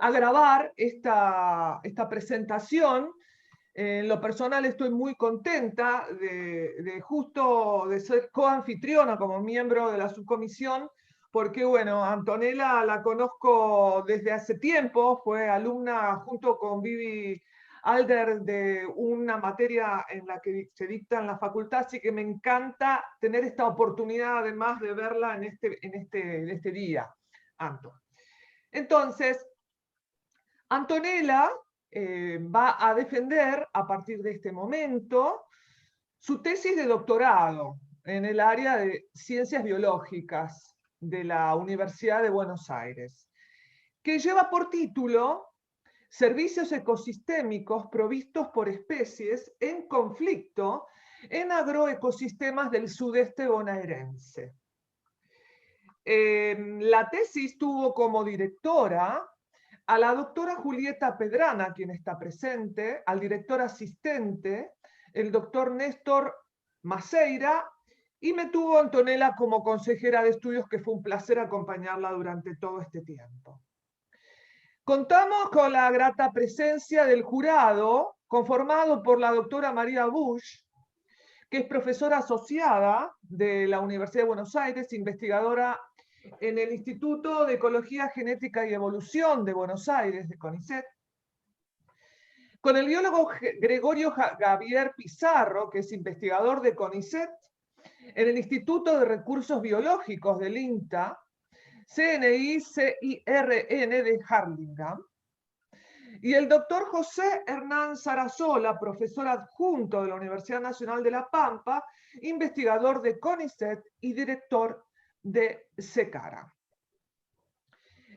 a grabar esta presentación. En lo personal estoy muy contenta de ser coanfitriona como miembro de la subcomisión, porque bueno, Antonella la conozco desde hace tiempo, fue alumna junto con Vivi Alder de una materia en la que se dicta en la facultad, así que me encanta tener esta oportunidad además de verla en este día, Anto. Entonces, Antonella va a defender a partir de este momento su tesis de doctorado en el área de ciencias biológicas de la Universidad de Buenos Aires, que lleva por título Servicios ecosistémicos provistos por especies en conflicto en agroecosistemas del sudeste bonaerense. La tesis tuvo como directora a la doctora Julieta Pedrana, quien está presente, al director asistente, el doctor Néstor Maceira, y me tuvo Antonella como consejera de estudios, que fue un placer acompañarla durante todo este tiempo. Contamos con la grata presencia del jurado, conformado por la doctora María Bush, que es profesora asociada de la Universidad de Buenos Aires, investigadora en el Instituto de Ecología, Genética y Evolución de Buenos Aires, de CONICET, con el biólogo Gregorio Javier Pizarro, que es investigador de CONICET, en el Instituto de Recursos Biológicos del INTA, CNI-CIRN de Harlingen, y el doctor José Hernán Sarasola, profesor adjunto de la Universidad Nacional de La Pampa, investigador de CONICET y director de SECARA.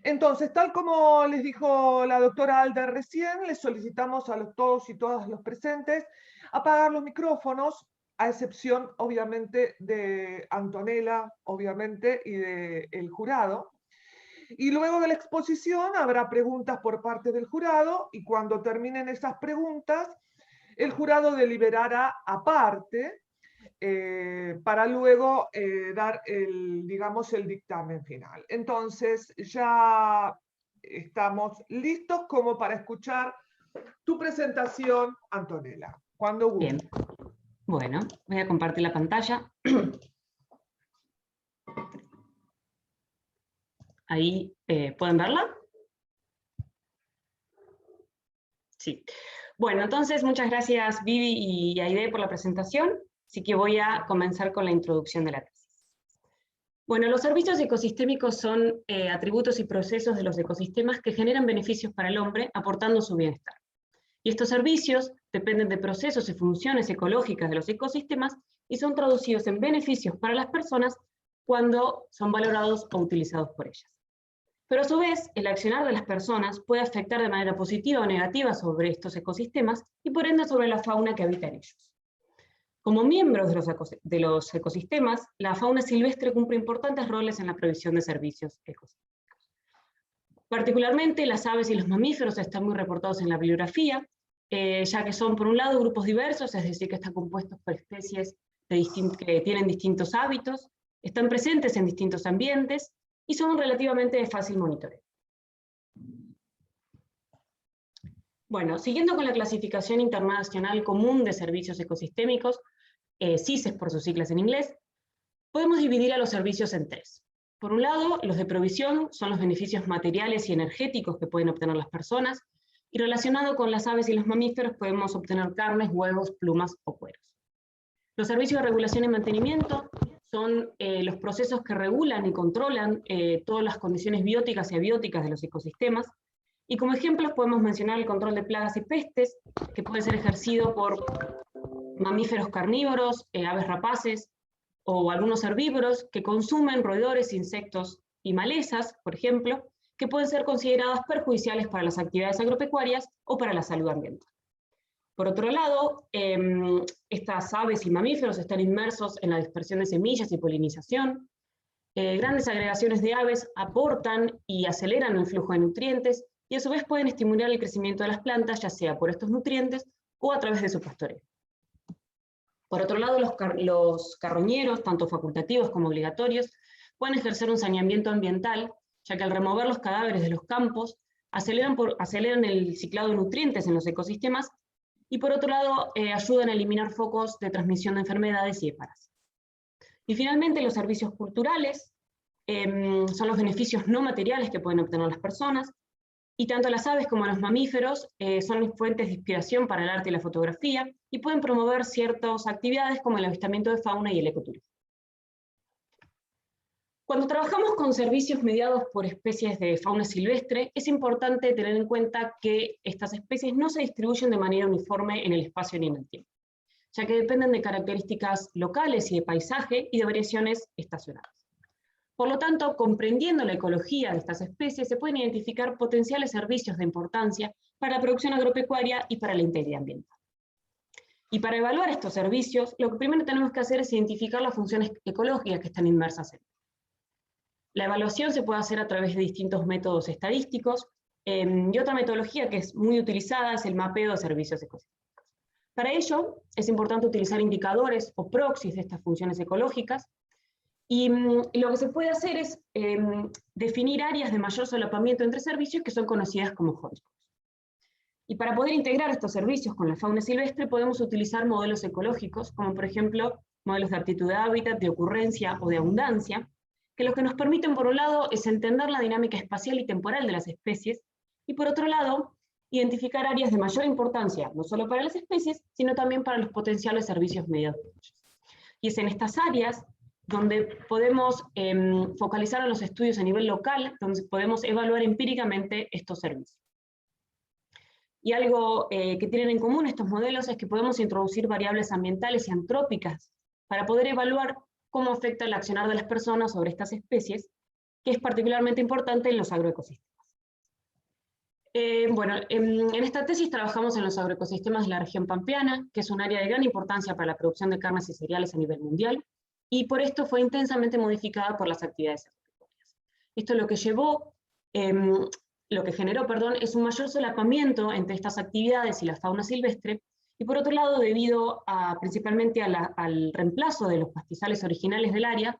Entonces, tal como les dijo la doctora Alder recién, les solicitamos a todos y todas los presentes apagar los micrófonos, a excepción, obviamente, de Antonella, obviamente, y del jurado. Y luego de la exposición habrá preguntas por parte del jurado, y cuando terminen esas preguntas, el jurado deliberará aparte para luego dar el dictamen final. Entonces, ya estamos listos como para escuchar tu presentación, Antonella. Cuando guste. Bien. Bueno, voy a compartir la pantalla. Ahí, ¿pueden verla? Sí. Bueno, entonces, muchas gracias Vivi y Aide por la presentación. Así que voy a comenzar con la introducción de la tesis. Bueno, los servicios ecosistémicos son atributos y procesos de los ecosistemas que generan beneficios para el hombre, aportando su bienestar. Y estos servicios dependen de procesos y funciones ecológicas de los ecosistemas y son traducidos en beneficios para las personas cuando son valorados o utilizados por ellas. Pero a su vez, el accionar de las personas puede afectar de manera positiva o negativa sobre estos ecosistemas y por ende sobre la fauna que habita en ellos. Como miembros de los ecosistemas, la fauna silvestre cumple importantes roles en la provisión de servicios ecosistémicos. Particularmente, las aves y los mamíferos están muy reportados en la bibliografía, ya que son, por un lado, grupos diversos, es decir, que están compuestos por especies que tienen distintos hábitos, están presentes en distintos ambientes y son relativamente de fácil monitoreo. Bueno, siguiendo con la clasificación internacional común de servicios ecosistémicos, CISES por sus siglas en inglés, podemos dividir a los servicios en tres. Por un lado, los de provisión son los beneficios materiales y energéticos que pueden obtener las personas, y relacionado con las aves y los mamíferos podemos obtener carnes, huevos, plumas o cueros. Los servicios de regulación y mantenimiento son los procesos que regulan y controlan todas las condiciones bióticas y abióticas de los ecosistemas, y como ejemplos podemos mencionar el control de plagas y pestes, que puede ser ejercido por mamíferos carnívoros, aves rapaces, o algunos herbívoros que consumen roedores, insectos y malezas, por ejemplo, que pueden ser consideradas perjudiciales para las actividades agropecuarias o para la salud ambiental. Por otro lado, estas aves y mamíferos están inmersos en la dispersión de semillas y polinización. Grandes agregaciones de aves aportan y aceleran el flujo de nutrientes y a su vez pueden estimular el crecimiento de las plantas, ya sea por estos nutrientes o a través de su pastoreo. Por otro lado, los carroñeros, tanto facultativos como obligatorios, pueden ejercer un saneamiento ambiental ya que al remover los cadáveres de los campos, aceleran el ciclado de nutrientes en los ecosistemas, y por otro lado, ayudan a eliminar focos de transmisión de enfermedades y de parásitos. Y finalmente, los servicios culturales son los beneficios no materiales que pueden obtener las personas, y tanto las aves como los mamíferos son fuentes de inspiración para el arte y la fotografía, y pueden promover ciertas actividades como el avistamiento de fauna y el ecoturismo. Cuando trabajamos con servicios mediados por especies de fauna silvestre, es importante tener en cuenta que estas especies no se distribuyen de manera uniforme en el espacio ni en el tiempo, ya que dependen de características locales y de paisaje y de variaciones estacionales. Por lo tanto, comprendiendo la ecología de estas especies, se pueden identificar potenciales servicios de importancia para la producción agropecuaria y para la integridad ambiental. Y para evaluar estos servicios, lo que primero tenemos que hacer es identificar las funciones ecológicas que están inmersas en ellos. La evaluación se puede hacer a través de distintos métodos estadísticos, y otra metodología que es muy utilizada es el mapeo de servicios ecosistémicos. Para ello, es importante utilizar indicadores o proxies de estas funciones ecológicas, y lo que se puede hacer es definir áreas de mayor solapamiento entre servicios que son conocidas como hotspots. Y para poder integrar estos servicios con la fauna silvestre podemos utilizar modelos ecológicos, como por ejemplo modelos de aptitud de hábitat, de ocurrencia o de abundancia, que lo que nos permiten por un lado es entender la dinámica espacial y temporal de las especies, y por otro lado, identificar áreas de mayor importancia, no solo para las especies, sino también para los potenciales servicios mediados por ellos. Y es en estas áreas donde podemos focalizar los estudios a nivel local, donde podemos evaluar empíricamente estos servicios. Y algo que tienen en común estos modelos es que podemos introducir variables ambientales y antrópicas para poder evaluar cómo afecta el accionar de las personas sobre estas especies, que es particularmente importante en los agroecosistemas. Bueno, en esta tesis trabajamos en los agroecosistemas de la región pampeana, que es un área de gran importancia para la producción de carnes y cereales a nivel mundial, y por esto fue intensamente modificada por las actividades agropecuarias. Esto lo que generó, es un mayor solapamiento entre estas actividades y la fauna silvestre, y por otro lado, debido principalmente al reemplazo de los pastizales originales del área,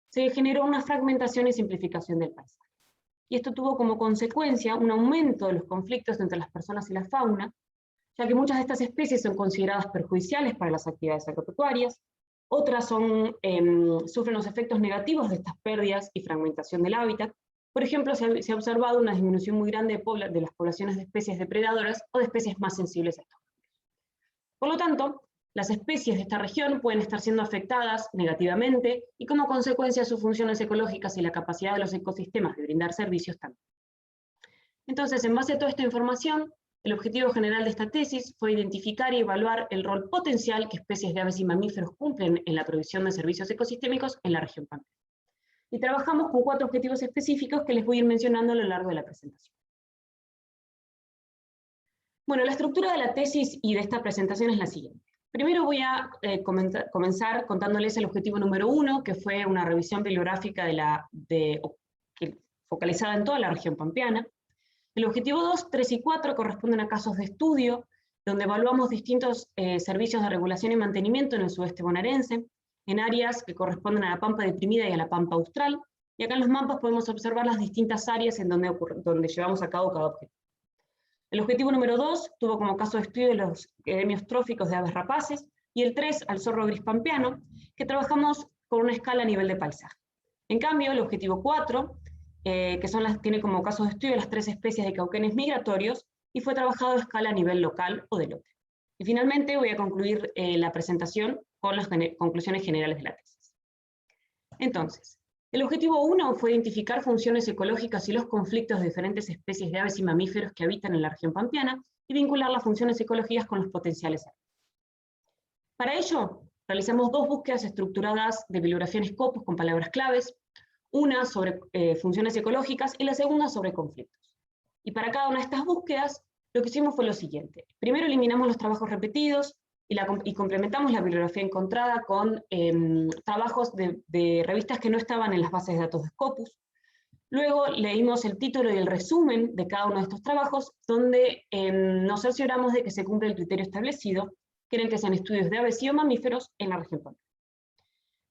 se generó una fragmentación y simplificación del paisaje. Y esto tuvo como consecuencia un aumento de los conflictos entre las personas y la fauna, ya que muchas de estas especies son consideradas perjudiciales para las actividades agropecuarias, otras sufren los efectos negativos de estas pérdidas y fragmentación del hábitat. Por ejemplo, se ha observado una disminución muy grande de las poblaciones de especies depredadoras o de especies más sensibles a estos. Por lo tanto, las especies de esta región pueden estar siendo afectadas negativamente y como consecuencia sus funciones ecológicas y la capacidad de los ecosistemas de brindar servicios también. Entonces, en base a toda esta información, el objetivo general de esta tesis fue identificar y evaluar el rol potencial que especies de aves y mamíferos cumplen en la provisión de servicios ecosistémicos en la región pampeana. Y trabajamos con 4 objetivos específicos que les voy a ir mencionando a lo largo de la presentación. Bueno, la estructura de la tesis y de esta presentación es la siguiente. Primero voy a comenzar contándoles el objetivo número 1, que fue una revisión bibliográfica focalizada en toda la región pampeana. El objetivo 2, 3 y 4 corresponden a casos de estudio, donde evaluamos distintos servicios de regulación y mantenimiento en el sudeste bonaerense, en áreas que corresponden a la pampa deprimida y a la pampa austral, y acá en los mapas podemos observar las distintas áreas en donde llevamos a cabo cada objetivo. El objetivo número 2 tuvo como caso de estudio los gremios tróficos de aves rapaces, y el 3 al zorro gris pampeano, que trabajamos con una escala a nivel de paisaje. En cambio, el objetivo 4, tiene como caso de estudio las 3 especies de cauquenes migratorios, y fue trabajado a escala a nivel local o de lote. Y finalmente voy a concluir la presentación con las conclusiones generales de la tesis. Entonces, el objetivo 1 fue identificar funciones ecológicas y los conflictos de diferentes especies de aves y mamíferos que habitan en la región pampeana y vincular las funciones ecológicas con los potenciales áreas. Para ello, realizamos 2 búsquedas estructuradas de bibliografía en Scopus con palabras claves, una sobre funciones ecológicas y la segunda sobre conflictos. Y para cada una de estas búsquedas, lo que hicimos fue lo siguiente. Primero eliminamos los trabajos repetidos, y complementamos la bibliografía encontrada con trabajos de revistas que no estaban en las bases de datos de Scopus. Luego leímos el título y el resumen de cada uno de estos trabajos, donde nos cercioramos de que se cumple el criterio establecido, que era el que sean estudios de aves y o mamíferos en la región pampeana.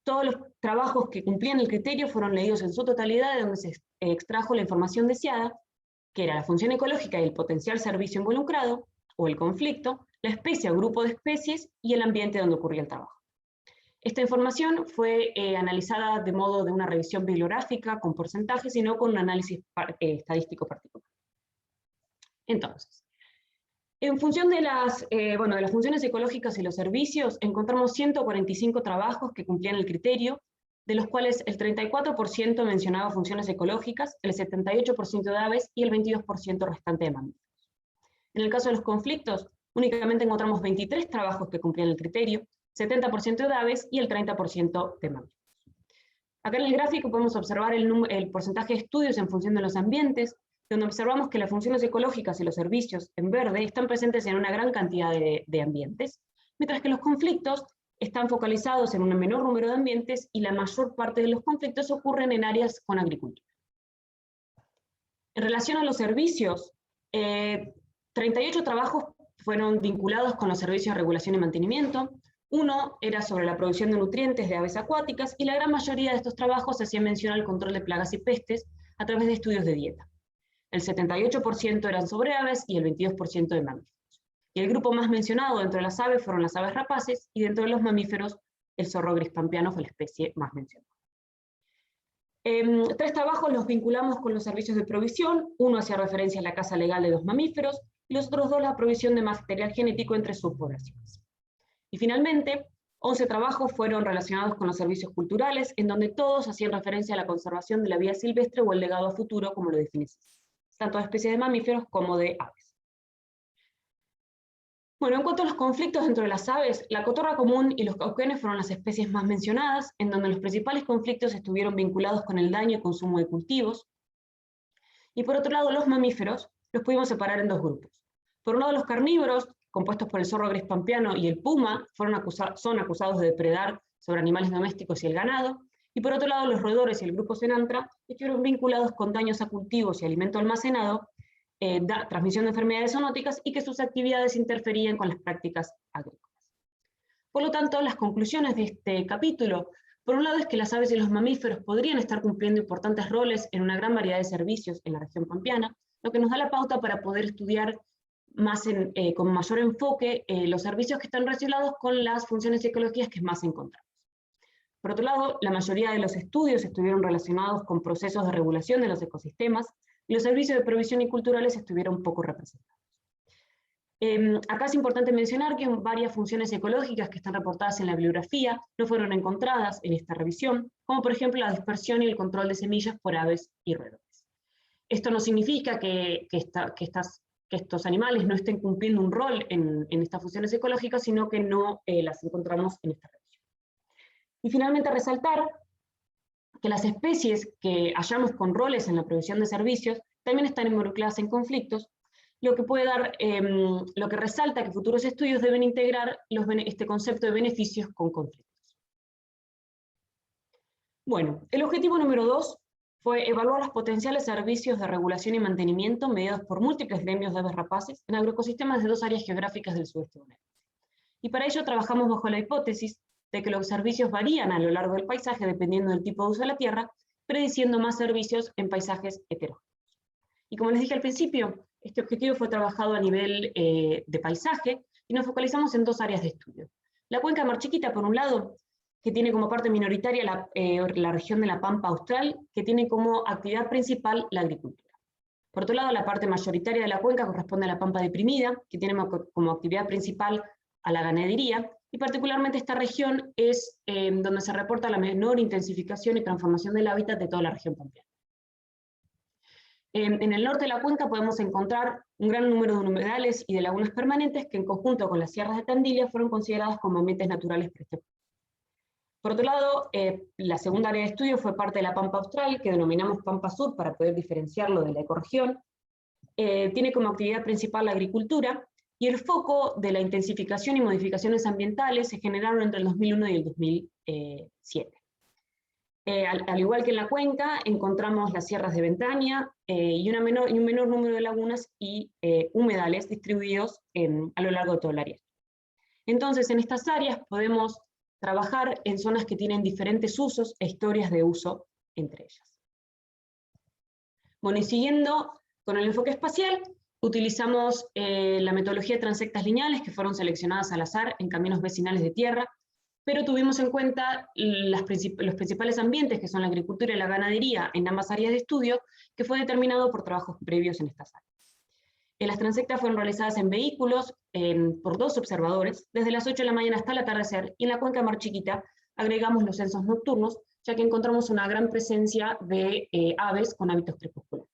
todos los trabajos que cumplían el criterio fueron leídos en su totalidad, de donde se extrajo la información deseada, que era la función ecológica y el potencial servicio involucrado, o el conflicto, la especie o grupo de especies y el ambiente donde ocurría el trabajo. Esta información fue analizada de modo de una revisión bibliográfica con porcentajes y no con un análisis estadístico particular. Entonces, en función de las funciones ecológicas y los servicios, encontramos 145 trabajos que cumplían el criterio, de los cuales el 34% mencionaba funciones ecológicas, el 78% de aves y el 22% restante de mamíferos. En el caso de los conflictos, únicamente encontramos 23 trabajos que cumplían el criterio, 70% de aves y el 30% de mamíferos. Acá en el gráfico podemos observar el porcentaje de estudios en función de los ambientes, donde observamos que las funciones ecológicas y los servicios, en verde, están presentes en una gran cantidad de ambientes, mientras que los conflictos están focalizados en un menor número de ambientes y la mayor parte de los conflictos ocurren en áreas con agricultura. En relación a los servicios, 38 trabajos fueron vinculados con los servicios de regulación y mantenimiento, uno era sobre la producción de nutrientes de aves acuáticas, y la gran mayoría de estos trabajos hacían mención al control de plagas y pestes a través de estudios de dieta. El 78% eran sobre aves y el 22% de mamíferos. Y el grupo más mencionado dentro de las aves fueron las aves rapaces, y dentro de los mamíferos, el zorro gris pampeano fue la especie más mencionada. 3 trabajos los vinculamos con los servicios de provisión, uno hacía referencia a la caza legal de 2 mamíferos, y los otros 2 la provisión de material genético entre subpoblaciones. Y finalmente, 11 trabajos fueron relacionados con los servicios culturales, en donde todos hacían referencia a la conservación de la vida silvestre o el legado a futuro, como lo define CITES, tanto de especies de mamíferos como de aves. Bueno, en cuanto a los conflictos dentro de las aves, la cotorra común y los cauquenes fueron las especies más mencionadas, en donde los principales conflictos estuvieron vinculados con el daño y consumo de cultivos. Y por otro lado, los mamíferos los pudimos separar en 2 grupos. Por un lado, los carnívoros, compuestos por el zorro gris pampeano y el puma, son acusados de depredar sobre animales domésticos y el ganado, y por otro lado los roedores y el grupo Cenantra estuvieron vinculados con daños a cultivos y alimento almacenado, transmisión de enfermedades zoonóticas y que sus actividades interferían con las prácticas agrícolas. Por lo tanto, las conclusiones de este capítulo, por un lado, es que las aves y los mamíferos podrían estar cumpliendo importantes roles en una gran variedad de servicios en la región pampeana, lo que nos da la pauta para poder estudiar con mayor enfoque los servicios que están relacionados con las funciones ecológicas que más encontramos. Por otro lado, la mayoría de los estudios estuvieron relacionados con procesos de regulación de los ecosistemas, y los servicios de provisión y culturales estuvieron poco representados. Acá es importante mencionar que varias funciones ecológicas que están reportadas en la bibliografía no fueron encontradas en esta revisión, como por ejemplo la dispersión y el control de semillas por aves y roedores. Esto no significa que estos animales no estén cumpliendo un rol en estas funciones ecológicas, sino que no las encontramos en esta revisión. Y finalmente resaltar que las especies que hallamos con roles en la provisión de servicios también están involucradas en conflictos, lo que resalta que futuros estudios deben integrar este concepto de beneficios con conflictos. Bueno, el objetivo número 2 fue evaluar los potenciales servicios de regulación y mantenimiento mediados por múltiples gremios de aves rapaces en agroecosistemas de 2 áreas geográficas del sudeste bonaerense. Y para ello trabajamos bajo la hipótesis de que los servicios varían a lo largo del paisaje dependiendo del tipo de uso de la tierra, prediciendo más servicios en paisajes heterogéneos. Y como les dije al principio, este objetivo fue trabajado a nivel de paisaje y nos focalizamos en 2 áreas de estudio. La cuenca de Mar Chiquita, por un lado, que tiene como parte minoritaria la región de la Pampa Austral, que tiene como actividad principal la agricultura. Por otro lado, la parte mayoritaria de la cuenca corresponde a la Pampa Deprimida, que tiene como actividad principal a la ganadería, y particularmente esta región es donde se reporta la menor intensificación y transformación del hábitat de toda la región pampeana. En el norte de la cuenca podemos encontrar un gran número de humedales y de lagunas permanentes que en conjunto con las sierras de Tandil fueron consideradas como ambientes naturales preesteparios. Por otro lado, la segunda área de estudio fue parte de la Pampa Austral, que denominamos Pampa Sur para poder diferenciarlo de la ecorregión. Tiene como actividad principal la agricultura, y el foco de la intensificación y modificaciones ambientales se generaron entre el 2001 y el 2007. Al igual que en la cuenca, encontramos las sierras de Ventaña y un menor número de lagunas y humedales distribuidos a lo largo de todo el área. Entonces, en estas áreas podemos trabajar en zonas que tienen diferentes usos e historias de uso entre ellas. Bueno, y siguiendo con el enfoque espacial, utilizamos la metodología de transectas lineales que fueron seleccionadas al azar en caminos vecinales de tierra, pero tuvimos en cuenta los principales ambientes, que son la agricultura y la ganadería, en ambas áreas de estudio, que fue determinado por trabajos previos en estas áreas. Las transectas fueron realizadas en vehículos por 2 observadores, desde las 8 de la mañana hasta el atardecer, y en la cuenca Mar Chiquita agregamos los censos nocturnos, ya que encontramos una gran presencia de aves con hábitos crepusculares.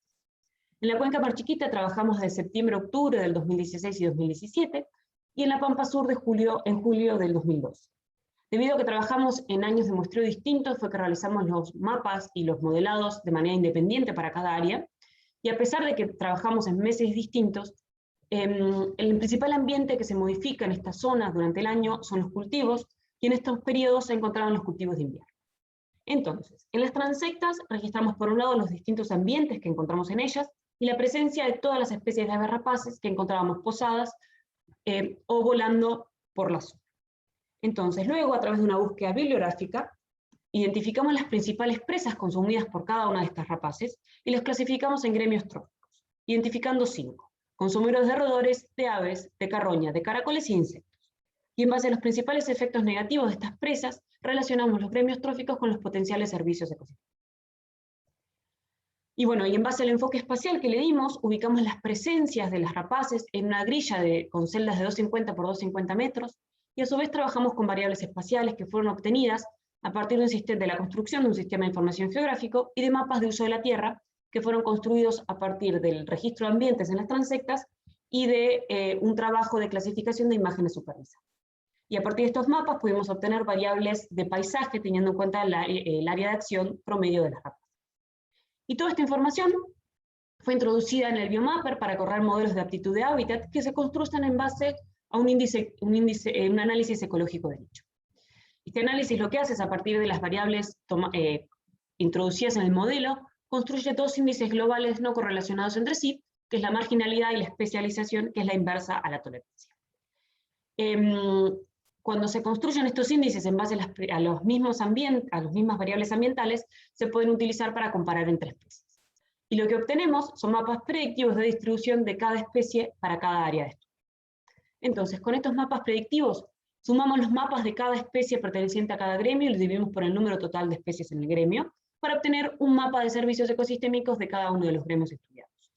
En la cuenca Mar Chiquita trabajamos de septiembre a octubre del 2016 y 2017, y en la Pampa Sur en julio del 2012. Debido a que trabajamos en años de muestreo distintos, fue que realizamos los mapas y los modelados de manera independiente para cada área, y a pesar de que trabajamos en meses distintos, el principal ambiente que se modifica en estas zonas durante el año son los cultivos, y en estos periodos se encontraban los cultivos de invierno. Entonces, en las transectas registramos por un lado los distintos ambientes que encontramos en ellas, y la presencia de todas las especies de aves rapaces que encontrábamos posadas o volando por la zona. Entonces, luego, a través de una búsqueda bibliográfica, identificamos las principales presas consumidas por cada una de estas rapaces y las clasificamos en gremios tróficos, identificando 5, consumidores de roedores, de aves, de carroña, de caracoles y insectos. Y en base a los principales efectos negativos de estas presas, relacionamos los gremios tróficos con los potenciales servicios ecosistémicos. Y bueno, y en base al enfoque espacial que le dimos, ubicamos las presencias de las rapaces en una grilla con celdas de 250 por 250 metros, y a su vez trabajamos con variables espaciales que fueron obtenidas a partir de la construcción de un sistema de información geográfico y de mapas de uso de la Tierra, que fueron construidos a partir del registro de ambientes en las transectas y de un trabajo de clasificación de imágenes supervisadas. Y a partir de estos mapas pudimos obtener variables de paisaje teniendo en cuenta el área de acción promedio de las rapaces. Y toda esta información fue introducida en el Biomapper para correr modelos de aptitud de hábitat que se construyen en base a un análisis ecológico de nicho. Este análisis lo que hace es, a partir de las variables introducidas en el modelo, construye 2 índices globales no correlacionados entre sí, que es la marginalidad y la especialización, que es la inversa a la tolerancia. Cuando se construyen estos índices en base a las mismas variables ambientales, se pueden utilizar para comparar entre especies. Y lo que obtenemos son mapas predictivos de distribución de cada especie para cada área de estudio. Entonces, con estos mapas predictivos, sumamos los mapas de cada especie perteneciente a cada gremio y los dividimos por el número total de especies en el gremio, para obtener un mapa de servicios ecosistémicos de cada uno de los gremios estudiados.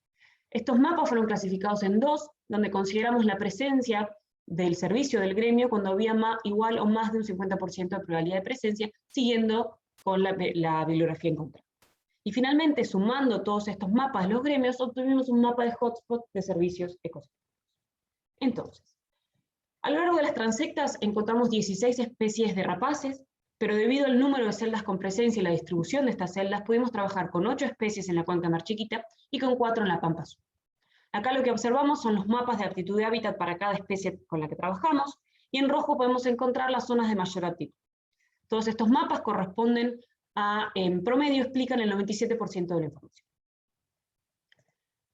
Estos mapas fueron clasificados en 2, donde consideramos la presencia del servicio del gremio cuando había igual o más de un 50% de probabilidad de presencia, siguiendo con la bibliografía encontrada. Y finalmente, sumando todos estos mapas de los gremios, obtuvimos un mapa de hotspot de servicios ecosistémicos. Entonces, a lo largo de las transectas encontramos 16 especies de rapaces, pero debido al número de celdas con presencia y la distribución de estas celdas, pudimos trabajar con 8 especies en la cuenca Mar Chiquita y con 4 en la Pampa Sur. Acá lo que observamos son los mapas de aptitud de hábitat para cada especie con la que trabajamos, y en rojo podemos encontrar las zonas de mayor aptitud. Todos estos mapas corresponden en promedio, explican el 97% de la información.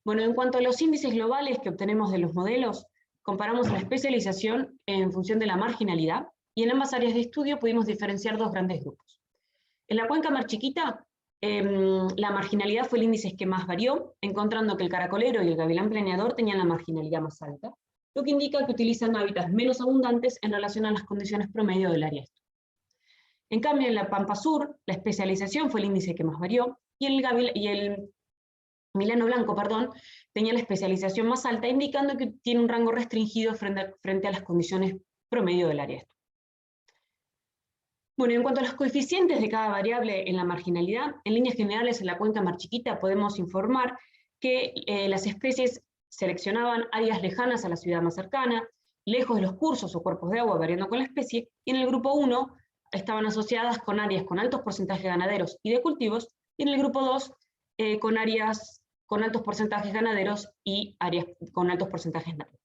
Bueno, en cuanto a los índices globales que obtenemos de los modelos, comparamos la especialización en función de la marginalidad, y en ambas áreas de estudio pudimos diferenciar 2 grandes grupos. En la cuenca Mar Chiquita, la marginalidad fue el índice que más varió, encontrando que el caracolero y el gavilán planeador tenían la marginalidad más alta, lo que indica que utilizan hábitats menos abundantes en relación a las condiciones promedio del área de estudio. En cambio, en la Pampa Sur, la especialización fue el índice que más varió, y el Milano Blanco, tenía la especialización más alta, indicando que tiene un rango restringido frente a las condiciones promedio del área de estudio. Bueno, en cuanto a los coeficientes de cada variable en la marginalidad, en líneas generales en la cuenca Mar Chiquita podemos informar que las especies seleccionaban áreas lejanas a la ciudad más cercana, lejos de los cursos o cuerpos de agua variando con la especie, y en el grupo 1 estaban asociadas con áreas con altos porcentajes ganaderos y de cultivos, y en el grupo 2 con áreas con altos porcentajes ganaderos y áreas con altos porcentajes naturales.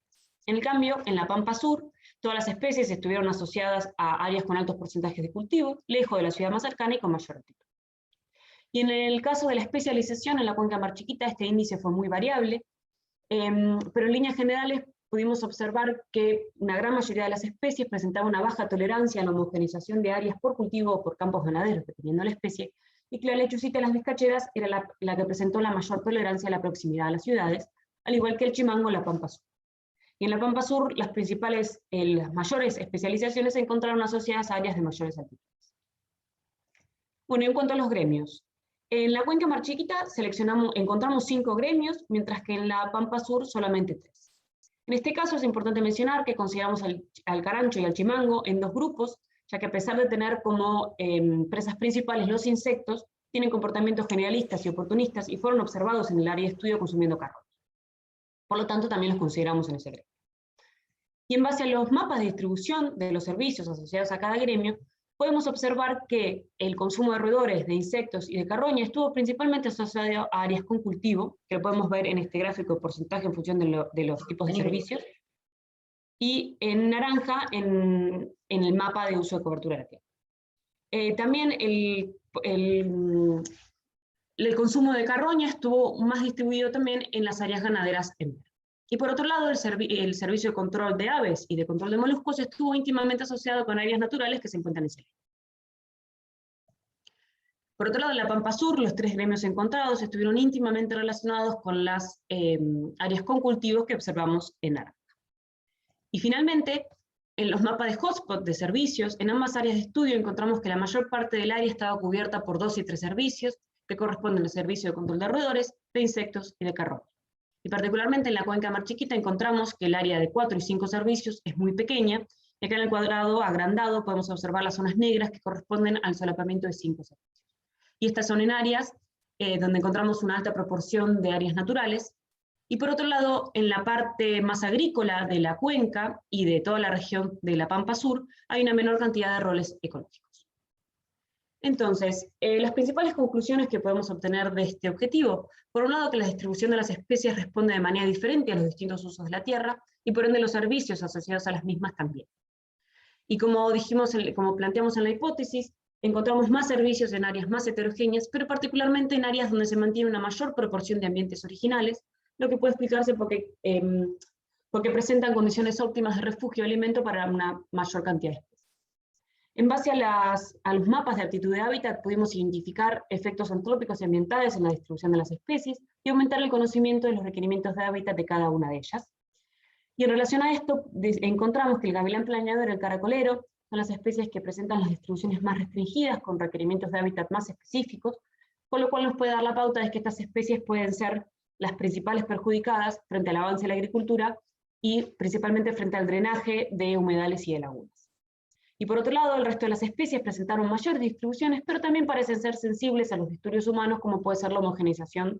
En cambio, en la Pampa Sur, todas las especies estuvieron asociadas a áreas con altos porcentajes de cultivo, lejos de la ciudad más cercana y con mayor altitud. Y en el caso de la especialización en la cuenca Mar Chiquita, este índice fue muy variable, pero en líneas generales pudimos observar que una gran mayoría de las especies presentaba una baja tolerancia a la homogeneización de áreas por cultivo o por campos ganaderos, dependiendo de la especie, y que la lechucita de las vizcacheras era la que presentó la mayor tolerancia a la proximidad a las ciudades, al igual que el chimango o la pampa sur. Y en la pampa sur, las mayores especializaciones se encontraron asociadas a áreas de mayores altitudes. Bueno, en cuanto a los gremios, en la cuenca Mar Chiquita encontramos 5 gremios, mientras que en la pampa sur solamente 3. En este caso es importante mencionar que consideramos al carancho y al chimango en 2 grupos, ya que a pesar de tener como presas principales los insectos, tienen comportamientos generalistas y oportunistas y fueron observados en el área de estudio consumiendo carroña. Por lo tanto, también los consideramos en ese gremio. Y en base a los mapas de distribución de los servicios asociados a cada gremio, podemos observar que el consumo de roedores, de insectos y de carroña estuvo principalmente asociado a áreas con cultivo, que lo podemos ver en este gráfico de porcentaje en función de los tipos de servicios, y en naranja en el mapa de uso de cobertura de la tierra. También el consumo de carroña estuvo más distribuido también en las áreas ganaderas en verde. Y por otro lado, el servicio de control de aves y de control de moluscos estuvo íntimamente asociado con áreas naturales que se encuentran en selva. Por otro lado, en la Pampa Sur, los 3 gremios encontrados estuvieron íntimamente relacionados con las áreas con cultivos que observamos en naranja. Y finalmente, en los mapas de hotspot de servicios, en ambas áreas de estudio encontramos que la mayor parte del área estaba cubierta por 2 y 3 servicios, que corresponden al servicio de control de roedores, de insectos y de carroña. Y particularmente en la cuenca Mar Chiquita encontramos que el área de 4 y 5 servicios es muy pequeña, y acá en el cuadrado agrandado podemos observar las zonas negras que corresponden al solapamiento de 5 servicios. Y estas son en áreas donde encontramos una alta proporción de áreas naturales, y por otro lado, en la parte más agrícola de la cuenca y de toda la región de la Pampa Sur, hay una menor cantidad de roles ecológicos. Entonces, las principales conclusiones que podemos obtener de este objetivo: por un lado, que la distribución de las especies responde de manera diferente a los distintos usos de la tierra, y por ende los servicios asociados a las mismas también. Y como dijimos, como planteamos en la hipótesis, encontramos más servicios en áreas más heterogéneas, pero particularmente en áreas donde se mantiene una mayor proporción de ambientes originales, lo que puede explicarse porque presentan condiciones óptimas de refugio y alimento para una mayor cantidad de especies. En base a los mapas de aptitud de hábitat, pudimos identificar efectos antrópicos y ambientales en la distribución de las especies y aumentar el conocimiento de los requerimientos de hábitat de cada una de ellas. Y en relación a esto, encontramos que el gavilán plañador y el caracolero son las especies que presentan las distribuciones más restringidas, con requerimientos de hábitat más específicos, con lo cual nos puede dar la pauta de que estas especies pueden ser las principales perjudicadas frente al avance de la agricultura y principalmente frente al drenaje de humedales y de lagunas. Y por otro lado, el resto de las especies presentaron mayores distribuciones, pero también parecen ser sensibles a los disturbios humanos, como puede ser la homogeneización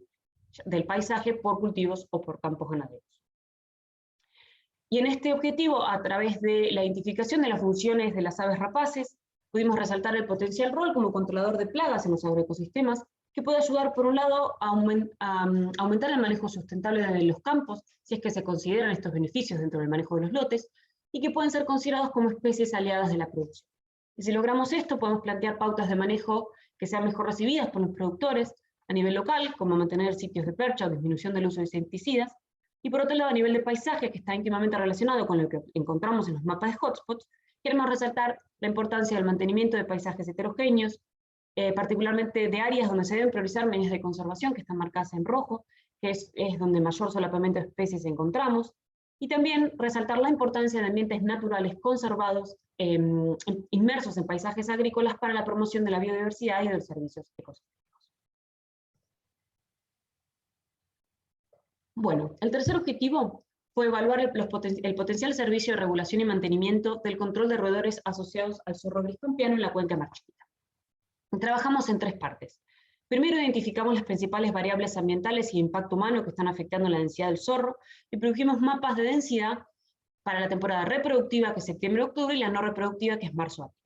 del paisaje por cultivos o por campos ganaderos. Y en este objetivo, a través de la identificación de las funciones de las aves rapaces, pudimos resaltar el potencial rol como controlador de plagas en los agroecosistemas, que puede ayudar, por un lado, a aumentar el manejo sustentable de los campos, si es que se consideran estos beneficios dentro del manejo de los lotes, y que pueden ser considerados como especies aliadas de la producción. Y si logramos esto, podemos plantear pautas de manejo que sean mejor recibidas por los productores a nivel local, como mantener sitios de percha o disminución del uso de insecticidas, y por otro lado, a nivel de paisaje, que está íntimamente relacionado con lo que encontramos en los mapas de hotspots, queremos resaltar la importancia del mantenimiento de paisajes heterogéneos, particularmente de áreas donde se deben priorizar medidas de conservación, que están marcadas en rojo, que es donde mayor solapamiento de especies encontramos, y también resaltar la importancia de ambientes naturales conservados, inmersos en paisajes agrícolas para la promoción de la biodiversidad y de los servicios ecosistémicos. Bueno, el tercer objetivo fue evaluar el potencial servicio de regulación y mantenimiento del control de roedores asociados al zorro gris pampeano en la cuenca Mar Chiquita. Trabajamos en 3 partes. Primero, identificamos las principales variables ambientales y impacto humano que están afectando la densidad del zorro, y produjimos mapas de densidad para la temporada reproductiva, que es septiembre-octubre, y la no reproductiva, que es marzo-abril.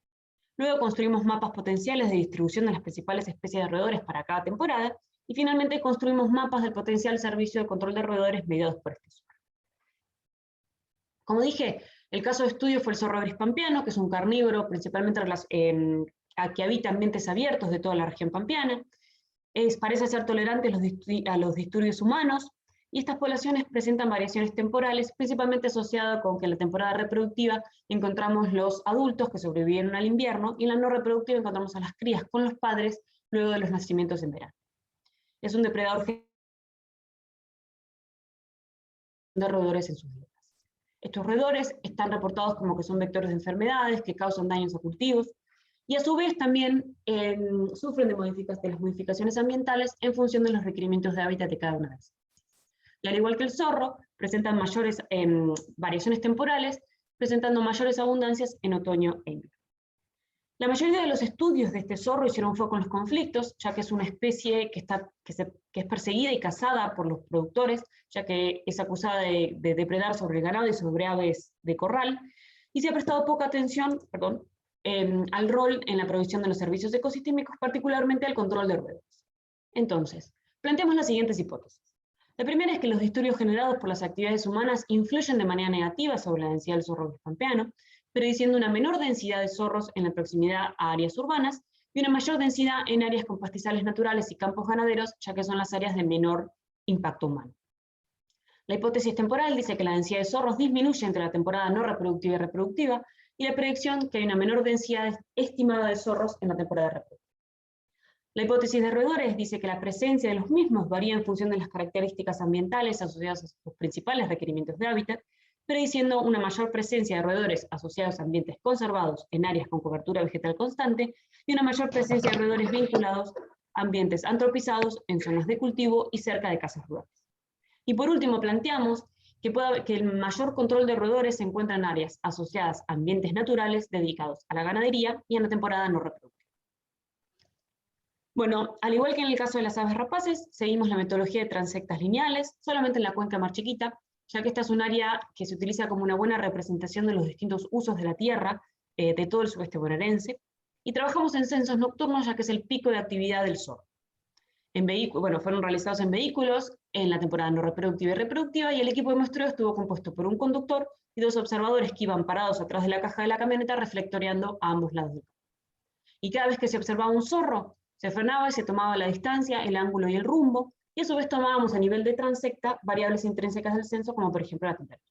Luego construimos mapas potenciales de distribución de las principales especies de roedores para cada temporada, y finalmente construimos mapas del potencial servicio de control de roedores mediados por este zorro. Como dije, el caso de estudio fue el zorro gris pampeano, que es un carnívoro principalmente que habita ambientes abiertos de toda la región pampeana. Parece ser tolerante a los disturbios humanos, y estas poblaciones presentan variaciones temporales, principalmente asociadas con que en la temporada reproductiva encontramos los adultos que sobrevivieron al invierno, y en la no reproductiva encontramos a las crías con los padres luego de los nacimientos en verano. Es un depredador de roedores en sus dietas. Estos roedores están reportados como que son vectores de enfermedades que causan daños a cultivos, y a su vez también sufren de las modificaciones ambientales en función de los requerimientos de hábitat de cada una de ellas. Y al igual que el zorro, presentan mayores variaciones temporales, presentando mayores abundancias en otoño e invierno. La mayoría de los estudios de este zorro hicieron foco en los conflictos, ya que es una especie que es perseguida y cazada por los productores, ya que es acusada de depredar sobre el ganado y sobre aves de corral, y se ha prestado poca atención al rol en la provisión de los servicios ecosistémicos, particularmente al control de roedores. Entonces, planteamos las siguientes hipótesis. La primera es que los disturbios generados por las actividades humanas influyen de manera negativa sobre la densidad del zorro pampeano, prediciendo una menor densidad de zorros en la proximidad a áreas urbanas y una mayor densidad en áreas con pastizales naturales y campos ganaderos, ya que son las áreas de menor impacto humano. La hipótesis temporal dice que la densidad de zorros disminuye entre la temporada no reproductiva y reproductiva, y la predicción que hay una menor densidad estimada de zorros en la temporada reproductiva. La hipótesis de roedores dice que la presencia de los mismos varía en función de las características ambientales asociadas a sus principales requerimientos de hábitat, prediciendo una mayor presencia de roedores asociados a ambientes conservados en áreas con cobertura vegetal constante, y una mayor presencia de roedores vinculados a ambientes antropizados en zonas de cultivo y cerca de casas rurales. Y por último, planteamos que el mayor control de roedores se encuentra en áreas asociadas a ambientes naturales dedicados a la ganadería y en la temporada no reproductiva. Bueno, al igual que en el caso de las aves rapaces, seguimos la metodología de transectas lineales, solamente en la cuenca Mar Chiquita, ya que esta es un área que se utiliza como una buena representación de los distintos usos de la tierra de todo el sudeste bonaerense, y trabajamos en censos nocturnos, ya que es el pico de actividad del zorro. Fueron realizados en vehículos en la temporada no reproductiva y reproductiva, y el equipo de muestreo estuvo compuesto por un conductor y 2 observadores que iban parados atrás de la caja de la camioneta reflectoreando a ambos lados del campo. Y cada vez que se observaba un zorro, se frenaba y se tomaba la distancia, el ángulo y el rumbo, y a su vez tomábamos a nivel de transecta variables intrínsecas del censo, como por ejemplo la temperatura.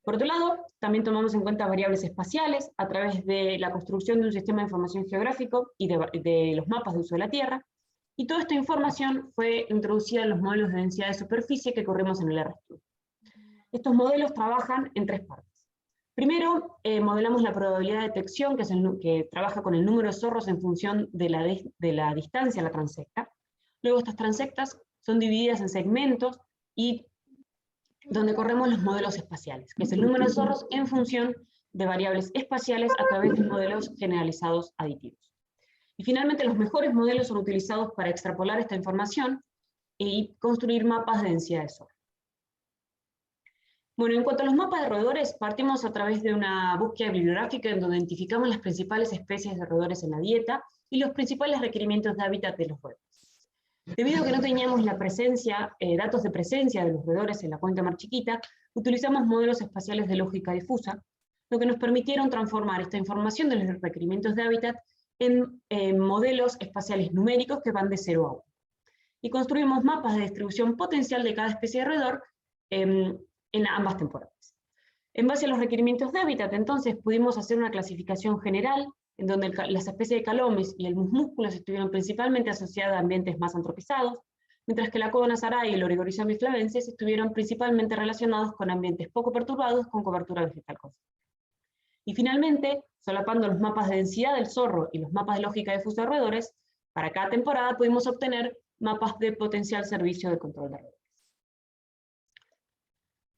Por otro lado, también tomamos en cuenta variables espaciales a través de la construcción de un sistema de información geográfico y de los mapas de uso de la Tierra, y toda esta información fue introducida en los modelos de densidad de superficie que corrimos en el RStudio. Estos modelos trabajan en 3 partes. Primero, modelamos la probabilidad de detección, que trabaja con el número de zorros en función de la distancia a la transecta. Luego estas transectas son divididas en segmentos y donde corremos los modelos espaciales, que es el número de zorros en función de variables espaciales a través de modelos generalizados aditivos. Y finalmente los mejores modelos son utilizados para extrapolar esta información y construir mapas de densidad de zorro. Bueno, en cuanto a los mapas de roedores, partimos a través de una búsqueda bibliográfica en donde identificamos las principales especies de roedores en la dieta y los principales requerimientos de hábitat de los roedores. Debido a que no teníamos datos de presencia de los roedores en la cuenca Mar Chiquita, utilizamos modelos espaciales de lógica difusa, lo que nos permitieron transformar esta información de los requerimientos de hábitat en modelos espaciales numéricos que van de 0 a 1. Y construimos mapas de distribución potencial de cada especie de roedor en ambas temporadas. En base a los requerimientos de hábitat, entonces, pudimos hacer una clasificación general en donde las especies de calomes y el musmúsculos estuvieron principalmente asociadas a ambientes más antropizados, mientras que la Codona sarai y el Origorhizomys flavensis estuvieron principalmente relacionados con ambientes poco perturbados con cobertura vegetal constante. Y finalmente, solapando los mapas de densidad del zorro y los mapas de lógica difusa de roedores, para cada temporada pudimos obtener mapas de potencial servicio de control de roedores.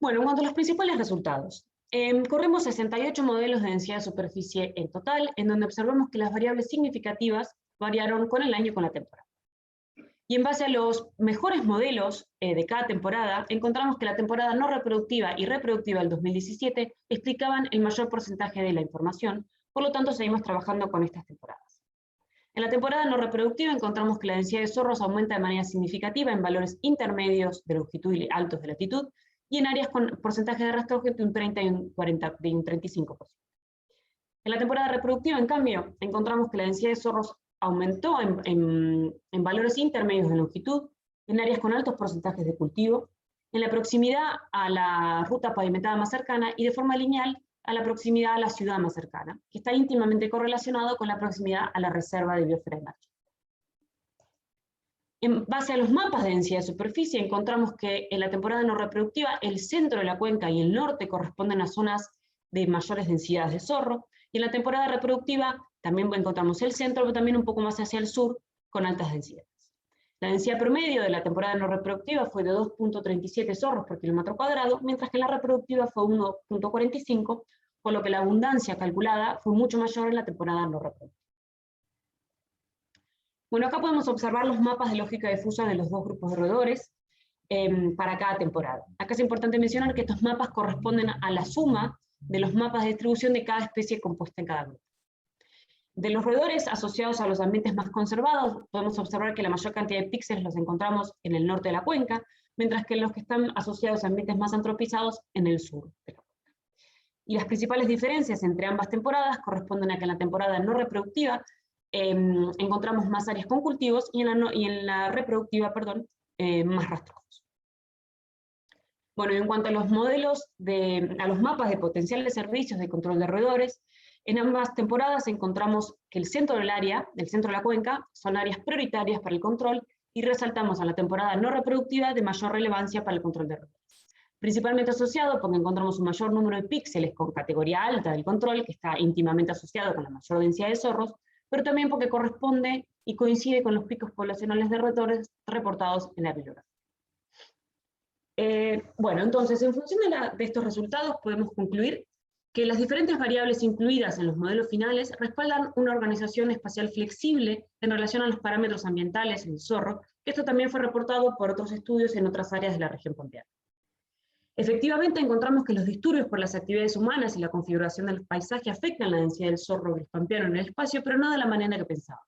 Bueno, en cuanto a los principales resultados, corremos 68 modelos de densidad de superficie en total, en donde observamos que las variables significativas variaron con el año y con la temporada. Y en base a los mejores modelos de cada temporada, encontramos que la temporada no reproductiva y reproductiva del 2017 explicaban el mayor porcentaje de la información, por lo tanto seguimos trabajando con estas temporadas. En la temporada no reproductiva encontramos que la densidad de zorros aumenta de manera significativa en valores intermedios de longitud y altos de latitud, y en áreas con porcentaje de rastreo de un 30 y un 35%. En la temporada reproductiva, en cambio, encontramos que la densidad de zorros aumentó en valores intermedios de longitud, en áreas con altos porcentajes de cultivo, en la proximidad a la ruta pavimentada más cercana y de forma lineal a la proximidad a la ciudad más cercana, que está íntimamente correlacionado con la proximidad a la reserva de biosfera de Marchiquita. En base a los mapas de densidad de superficie, encontramos que en la temporada no reproductiva el centro de la cuenca y el norte corresponden a zonas de mayores densidades de zorro, y en la temporada reproductiva también encontramos el centro, pero también un poco más hacia el sur, con altas densidades. La densidad promedio de la temporada no reproductiva fue de 2.37 zorros por kilómetro cuadrado, mientras que la reproductiva fue 1.45, por lo que la abundancia calculada fue mucho mayor en la temporada no reproductiva. Bueno, acá podemos observar los mapas de lógica difusa de los dos grupos de roedores para cada temporada. Acá es importante mencionar que estos mapas corresponden a la suma de los mapas de distribución de cada especie compuesta en cada grupo. De los roedores asociados a los ambientes más conservados, podemos observar que la mayor cantidad de píxeles los encontramos en el norte de la cuenca, mientras que los que están asociados a ambientes más antropizados en el sur de la cuenca. Y las principales diferencias entre ambas temporadas corresponden a que en la temporada no reproductiva encontramos más áreas con cultivos y en la reproductiva, más rastrojos. Bueno, en cuanto a los a los mapas de potenciales servicios de control de roedores, en ambas temporadas encontramos que el centro del área, del centro de la cuenca, son áreas prioritarias para el control y resaltamos a la temporada no reproductiva de mayor relevancia para el control de roedores. Principalmente asociado porque encontramos un mayor número de píxeles con categoría alta del control, que está íntimamente asociado con la mayor densidad de zorros, pero también porque corresponde y coincide con los picos poblacionales de roedores reportados en la bibliografía. Bueno, entonces, en función de estos resultados, podemos concluir que las diferentes variables incluidas en los modelos finales respaldan una organización espacial flexible en relación a los parámetros ambientales en el zorro, que esto también fue reportado por otros estudios en otras áreas de la región pampeana. Efectivamente, encontramos que los disturbios por las actividades humanas y la configuración del paisaje afectan la densidad del zorro gris pampeano en el espacio, pero no de la manera que pensábamos.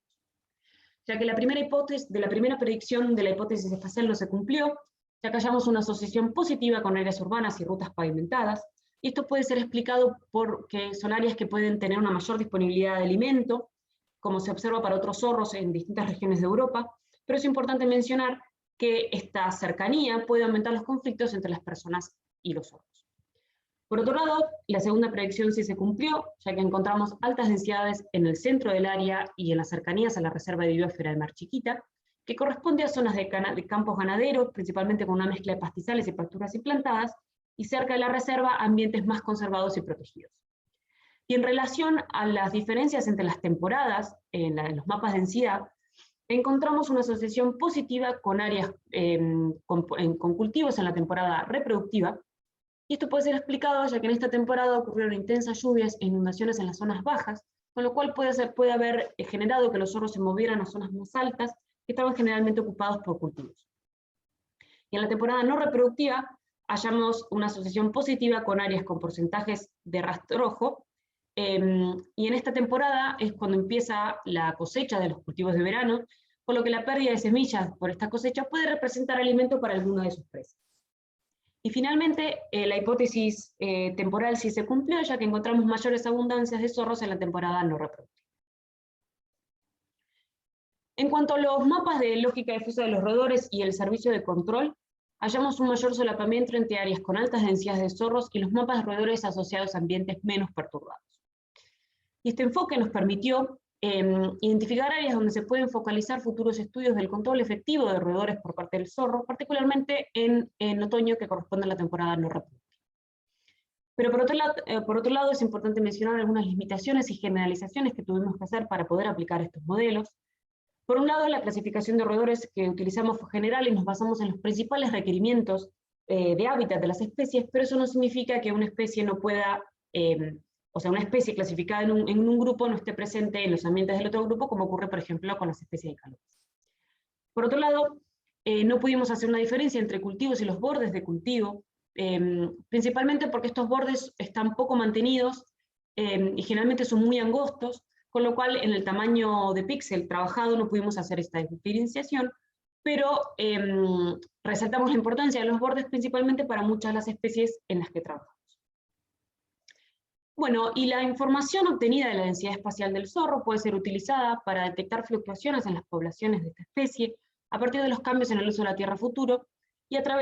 Ya que la primera predicción de la hipótesis espacial no se cumplió, ya que hallamos una asociación positiva con áreas urbanas y rutas pavimentadas, y esto puede ser explicado porque son áreas que pueden tener una mayor disponibilidad de alimento, como se observa para otros zorros en distintas regiones de Europa, pero es importante mencionar que esta cercanía puede aumentar los conflictos entre las personas y los zorros. Por otro lado, la segunda predicción sí se cumplió, ya que encontramos altas densidades en el centro del área y en las cercanías a la reserva de biosfera de Marchiquita, que corresponde a zonas de campos ganaderos, principalmente con una mezcla de pastizales y pasturas implantadas, y cerca de la reserva ambientes más conservados y protegidos. Y en relación a las diferencias entre las temporadas, en los mapas de densidad, encontramos una asociación positiva con áreas con cultivos en la temporada reproductiva, y esto puede ser explicado ya que en esta temporada ocurrieron intensas lluvias e inundaciones en las zonas bajas, con lo cual puede haber generado que los zorros se movieran a zonas más altas, que estaban generalmente ocupados por cultivos. Y en la temporada no reproductiva, hallamos una asociación positiva con áreas con porcentajes de rastrojo, y en esta temporada es cuando empieza la cosecha de los cultivos de verano, por lo que la pérdida de semillas por esta cosecha puede representar alimento para alguna de sus presas. Y finalmente, la hipótesis temporal sí se cumplió, ya que encontramos mayores abundancias de zorros en la temporada no reproductiva. En cuanto a los mapas de lógica difusa de los roedores y el servicio de control, hallamos un mayor solapamiento entre áreas con altas densidades de zorros y los mapas de roedores asociados a ambientes menos perturbados. Y este enfoque nos permitió identificar áreas donde se pueden focalizar futuros estudios del control efectivo de roedores por parte del zorro, particularmente en otoño, que corresponde a la temporada no reproductiva. Pero por otro lado es importante mencionar algunas limitaciones y generalizaciones que tuvimos que hacer para poder aplicar estos modelos. Por un lado, la clasificación de roedores que utilizamos fue general y nos basamos en los principales requerimientos de hábitat de las especies, pero eso no significa que una especie no pueda, una especie clasificada en un grupo no esté presente en los ambientes del otro grupo, como ocurre, por ejemplo, con las especies de calores. Por otro lado, no pudimos hacer una diferencia entre cultivos y los bordes de cultivo, principalmente porque estos bordes están poco mantenidos y generalmente son muy angostos, con lo cual en el tamaño de píxel trabajado no pudimos hacer esta diferenciación, pero resaltamos la importancia de los bordes principalmente para muchas de las especies en las que trabajamos. Bueno, y la información obtenida de la densidad espacial del zorro puede ser utilizada para detectar fluctuaciones en las poblaciones de esta especie a partir de los cambios en el uso de la tierra futuro,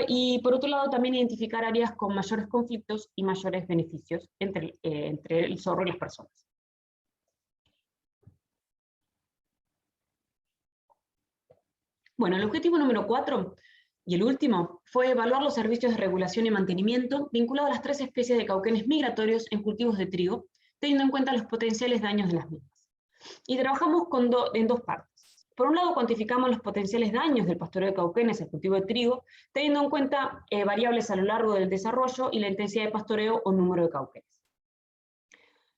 y por otro lado también identificar áreas con mayores conflictos y mayores beneficios entre el zorro y las personas. Bueno, el objetivo número 4, y el último, fue evaluar los servicios de regulación y mantenimiento vinculados a las 3 especies de cauquenes migratorios en cultivos de trigo, teniendo en cuenta los potenciales daños de las mismas. Y trabajamos en 2 partes. Por un lado, cuantificamos los potenciales daños del pastoreo de cauquenes al cultivo de trigo, teniendo en cuenta variables a lo largo del desarrollo y la intensidad de pastoreo o número de cauquenes.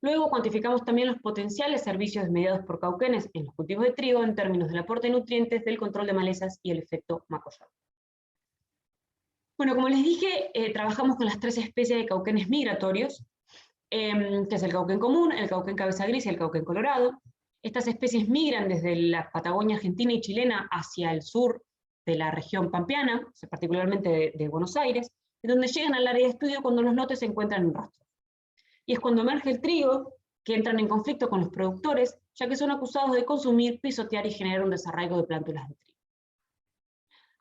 Luego cuantificamos también los potenciales servicios mediados por cauquenes en los cultivos de trigo en términos del aporte de nutrientes, del control de malezas y el efecto macollado. Bueno, como les dije, trabajamos con las 3 especies de cauquenes migratorios, que es el cauquén común, el cauquén cabeza gris y el cauquén colorado. Estas especies migran desde la Patagonia argentina y chilena hacia el sur de la región pampeana, particularmente de Buenos Aires, donde llegan al área de estudio cuando los lotes se encuentran en rastro. Y es cuando emerge el trigo que entran en conflicto con los productores, ya que son acusados de consumir, pisotear y generar un desarraigo de plántulas de trigo.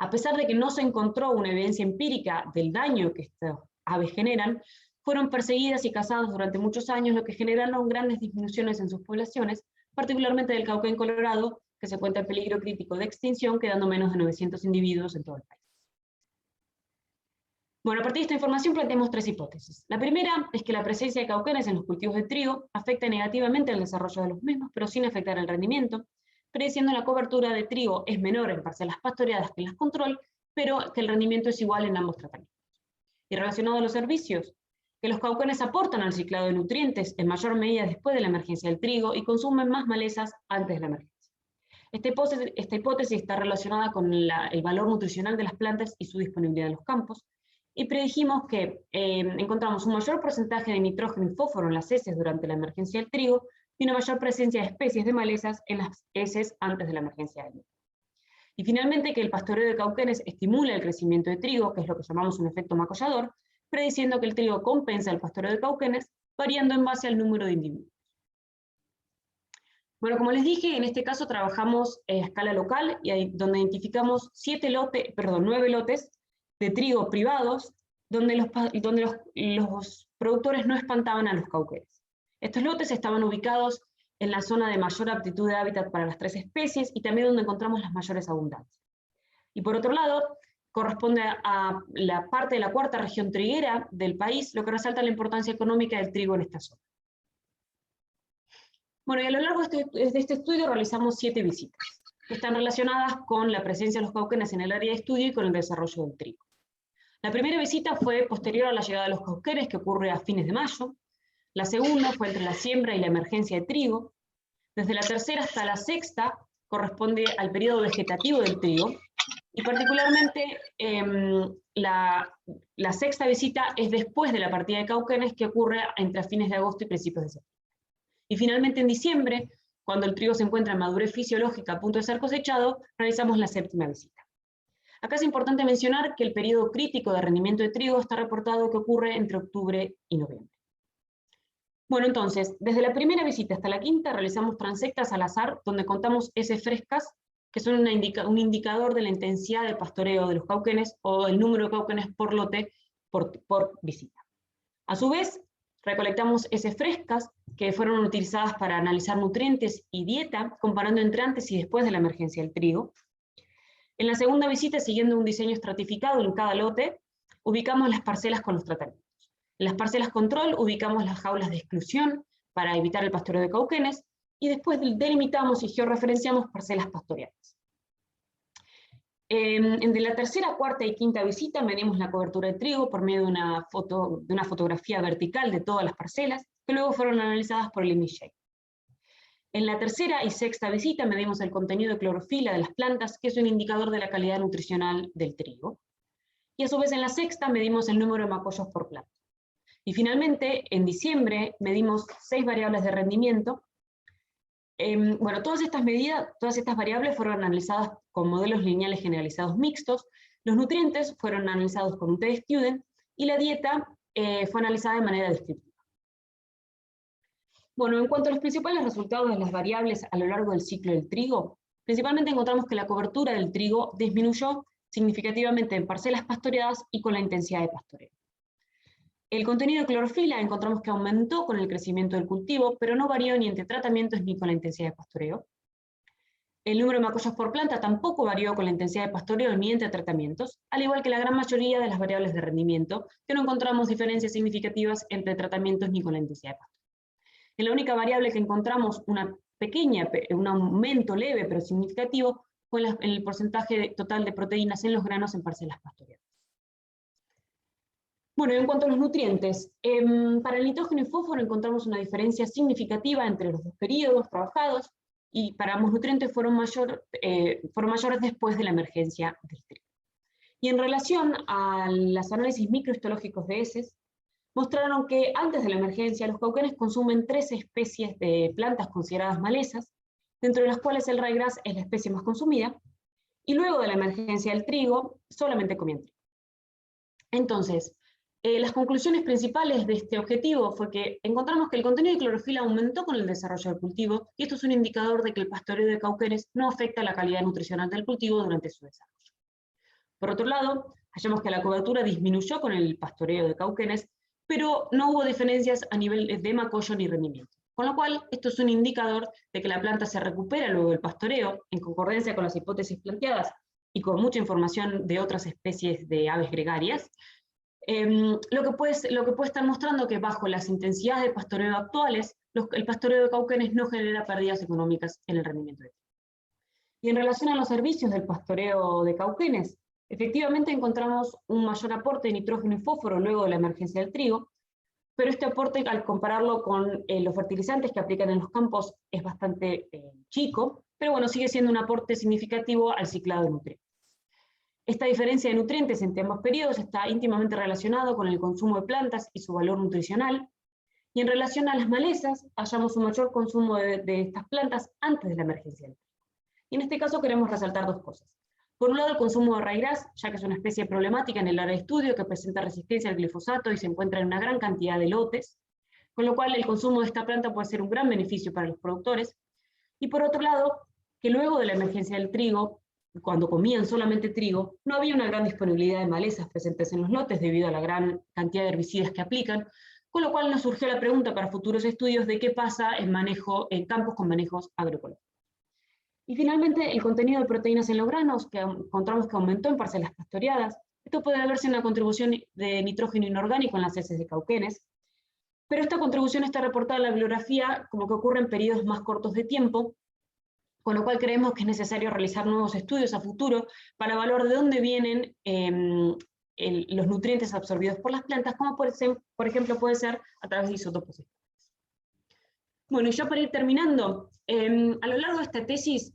A pesar de que no se encontró una evidencia empírica del daño que estas aves generan, fueron perseguidas y cazadas durante muchos años, lo que generaron grandes disminuciones en sus poblaciones, particularmente del cauquén colorado, que se encuentra en peligro crítico de extinción, quedando menos de 900 individuos en todo el país. Bueno, a partir de esta información planteamos 3 hipótesis. La primera es que la presencia de cauquenes en los cultivos de trigo afecta negativamente el desarrollo de los mismos, pero sin afectar el rendimiento, prediciendo la cobertura de trigo es menor en parcelas pastoreadas que en las control, pero que el rendimiento es igual en ambos tratamientos. Y relacionado a los servicios, que los cauquenes aportan al ciclado de nutrientes en mayor medida después de la emergencia del trigo y consumen más malezas antes de la emergencia. Esta hipótesis está relacionada con el valor nutricional de las plantas y su disponibilidad en los campos, y predijimos que encontramos un mayor porcentaje de nitrógeno y fósforo en las heces durante la emergencia del trigo y una mayor presencia de especies de malezas en las heces antes de la emergencia del trigo. Y finalmente que el pastoreo de cauquenes estimula el crecimiento de trigo, que es lo que llamamos un efecto macollador, prediciendo que el trigo compensa el pastoreo de cauquenes, variando en base al número de individuos. Bueno, como les dije, en este caso trabajamos a escala local, y donde identificamos 9 lotes de trigo privados, donde los productores no espantaban a los cauquenes. Estos lotes estaban ubicados en la zona de mayor aptitud de hábitat para las 3 especies y también donde encontramos las mayores abundancias. Y por otro lado, corresponde a la parte de la 4ª región triguera del país, lo que resalta la importancia económica del trigo en esta zona. Bueno, y a lo largo de este estudio realizamos 7 visitas, que están relacionadas con la presencia de los cauquenes en el área de estudio y con el desarrollo del trigo. La primera visita fue posterior a la llegada de los cauquenes, que ocurre a fines de mayo. La segunda fue entre la siembra y la emergencia de trigo. Desde la 3ª hasta la 6ª corresponde al periodo vegetativo del trigo, y particularmente la 6ª visita es después de la partida de cauquenes, que ocurre entre fines de agosto y principios de septiembre. Y finalmente en diciembre, cuando el trigo se encuentra en madurez fisiológica a punto de ser cosechado, realizamos la 7ª visita. Acá es importante mencionar que el periodo crítico de rendimiento de trigo está reportado que ocurre entre octubre y noviembre. Bueno, entonces, desde la primera visita hasta la 5ª realizamos transectas al azar, donde contamos heces frescas, que son un indicador de la intensidad del pastoreo de los cauquenes o el número de cauquenes por lote por visita. A su vez, recolectamos heces frescas que fueron utilizadas para analizar nutrientes y dieta, comparando entre antes y después de la emergencia del trigo. En la segunda visita, siguiendo un diseño estratificado en cada lote, ubicamos las parcelas con los tratamientos. En las parcelas control ubicamos las jaulas de exclusión para evitar el pastoreo de cauquenes, y después delimitamos y georreferenciamos parcelas pastoreadas. De la 3ª, 4ª y 5ª visita medimos la cobertura de trigo por medio de una fotografía vertical de todas las parcelas, que luego fueron analizadas por el INMISHAPE. En la 3ª y 6ª visita medimos el contenido de clorofila de las plantas, que es un indicador de la calidad nutricional del trigo. Y a su vez en la 6ª medimos el número de macollos por planta. Y finalmente, en diciembre, medimos 6 variables de rendimiento. Bueno, todas estas variables fueron analizadas con modelos lineales generalizados mixtos, los nutrientes fueron analizados con un T-Student, y la dieta fue analizada de manera descriptiva. Bueno, en cuanto a los principales resultados de las variables a lo largo del ciclo del trigo, principalmente encontramos que la cobertura del trigo disminuyó significativamente en parcelas pastoreadas y con la intensidad de pastoreo. El contenido de clorofila encontramos que aumentó con el crecimiento del cultivo, pero no varió ni entre tratamientos ni con la intensidad de pastoreo. El número de macollos por planta tampoco varió con la intensidad de pastoreo ni entre tratamientos, al igual que la gran mayoría de las variables de rendimiento, que no encontramos diferencias significativas entre tratamientos ni con la intensidad de pastoreo. En la única variable que encontramos un aumento leve pero significativo fue en el porcentaje total de proteínas en los granos en parcelas pastoreadas. Bueno, en cuanto a los nutrientes, para el nitrógeno y fósforo encontramos una diferencia significativa entre los dos periodos trabajados, y para ambos nutrientes fueron mayores después de la emergencia del trigo. Y en relación a los análisis microhistológicos de heces, mostraron que antes de la emergencia los cauquenes consumen 13 especies de plantas consideradas malezas, dentro de las cuales el ryegrass es la especie más consumida, y luego de la emergencia del trigo solamente comían trigo. Entonces, las conclusiones principales de este objetivo fue que encontramos que el contenido de clorofila aumentó con el desarrollo del cultivo, y esto es un indicador de que el pastoreo de cauquenes no afecta la calidad nutricional del cultivo durante su desarrollo. Por otro lado, hallamos que la cobertura disminuyó con el pastoreo de cauquenes, pero no hubo diferencias a nivel de macollo ni rendimiento. Con lo cual, esto es un indicador de que la planta se recupera luego del pastoreo, en concordancia con las hipótesis planteadas y con mucha información de otras especies de aves gregarias. Lo que puede estar mostrando que bajo las intensidades de pastoreo actuales, el pastoreo de cauquenes no genera pérdidas económicas en el rendimiento de trigo. Y en relación a los servicios del pastoreo de cauquenes, efectivamente encontramos un mayor aporte de nitrógeno y fósforo luego de la emergencia del trigo, pero este aporte, al compararlo con los fertilizantes que aplican en los campos, es bastante chico, pero bueno, sigue siendo un aporte significativo al ciclado de nutrientes. Esta diferencia de nutrientes entre ambos periodos está íntimamente relacionado con el consumo de plantas y su valor nutricional, y en relación a las malezas, hallamos un mayor consumo de estas plantas antes de la emergencia del trigo. Y en este caso queremos resaltar dos cosas. Por un lado, el consumo de ryegrass, ya que es una especie problemática en el área de estudio que presenta resistencia al glifosato y se encuentra en una gran cantidad de lotes, con lo cual el consumo de esta planta puede ser un gran beneficio para los productores. Y por otro lado, que luego de la emergencia del trigo, cuando comían solamente trigo, no había una gran disponibilidad de malezas presentes en los lotes debido a la gran cantidad de herbicidas que aplican, con lo cual nos surgió la pregunta para futuros estudios de qué pasa en campos con manejos agroecológicos. Y finalmente, el contenido de proteínas en los granos, que encontramos que aumentó en parcelas pastoreadas. Esto puede verse en la contribución de nitrógeno inorgánico en las heces de cauquenes, pero esta contribución está reportada en la bibliografía como que ocurre en periodos más cortos de tiempo, con lo cual creemos que es necesario realizar nuevos estudios a futuro para evaluar de dónde vienen los nutrientes absorbidos por las plantas, como por ejemplo puede ser a través de isótopos. Bueno, y ya para ir terminando, a lo largo de esta tesis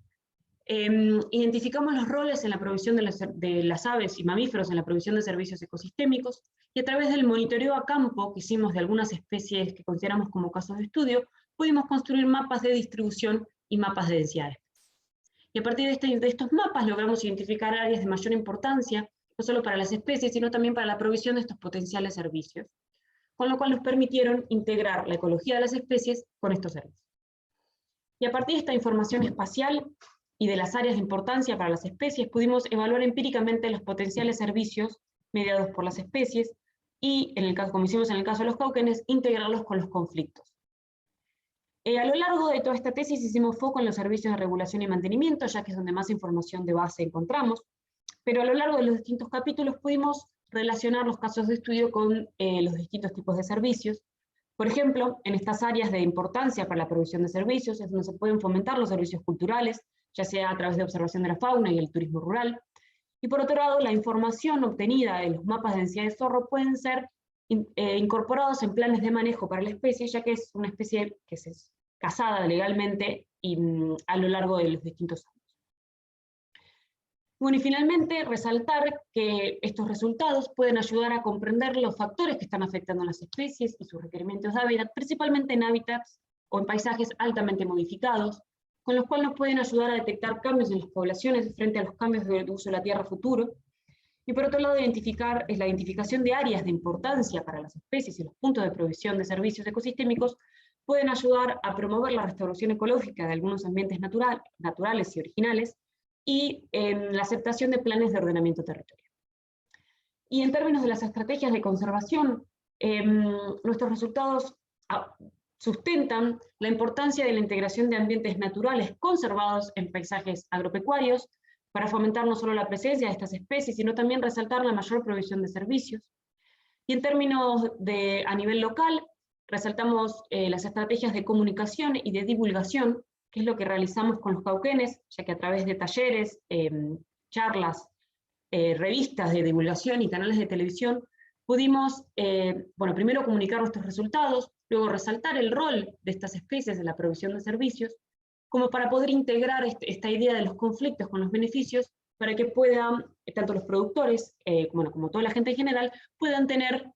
identificamos los roles en la provisión de las aves y mamíferos en la provisión de servicios ecosistémicos, y a través del monitoreo a campo que hicimos de algunas especies que consideramos como casos de estudio, pudimos construir mapas de distribución y mapas de densidades. Y a partir de estos mapas logramos identificar áreas de mayor importancia, no solo para las especies, sino también para la provisión de estos potenciales servicios, con lo cual nos permitieron integrar la ecología de las especies con estos servicios. Y a partir de esta información espacial y de las áreas de importancia para las especies, pudimos evaluar empíricamente los potenciales servicios mediados por las especies y, como hicimos en el caso de los cauquenes, integrarlos con los conflictos. A lo largo de toda esta tesis hicimos foco en los servicios de regulación y mantenimiento, ya que es donde más información de base encontramos, pero a lo largo de los distintos capítulos pudimos relacionar los casos de estudio con los distintos tipos de servicios. Por ejemplo, en estas áreas de importancia para la provisión de servicios es donde se pueden fomentar los servicios culturales, ya sea a través de observación de la fauna y el turismo rural. Y por otro lado, la información obtenida de los mapas de densidad de zorro pueden ser incorporados en planes de manejo para la especie, ya que es una especie que es cazada legalmente y, a lo largo de los distintos años. Bueno, y finalmente resaltar que estos resultados pueden ayudar a comprender los factores que están afectando a las especies y sus requerimientos de hábitat, principalmente en hábitats o en paisajes altamente modificados, con los cuales nos pueden ayudar a detectar cambios en las poblaciones frente a los cambios de uso de la tierra futuro. Y por otro lado, la identificación de áreas de importancia para las especies y los puntos de provisión de servicios ecosistémicos pueden ayudar a promover la restauración ecológica de algunos ambientes naturales y originales, y la aceptación de planes de ordenamiento territorial. Y en términos de las estrategias de conservación, nuestros resultados sustentan la importancia de la integración de ambientes naturales conservados en paisajes agropecuarios para fomentar no solo la presencia de estas especies, sino también resaltar la mayor provisión de servicios. Y en términos a nivel local, resaltamos las estrategias de comunicación y de divulgación, que es lo que realizamos con los cauquenes, ya que a través de talleres, charlas, revistas de divulgación y canales de televisión, pudimos, primero comunicar nuestros resultados, luego resaltar el rol de estas especies en la provisión de servicios, como para poder integrar esta idea de los conflictos con los beneficios, para que puedan, tanto los productores, como toda la gente en general, puedan tener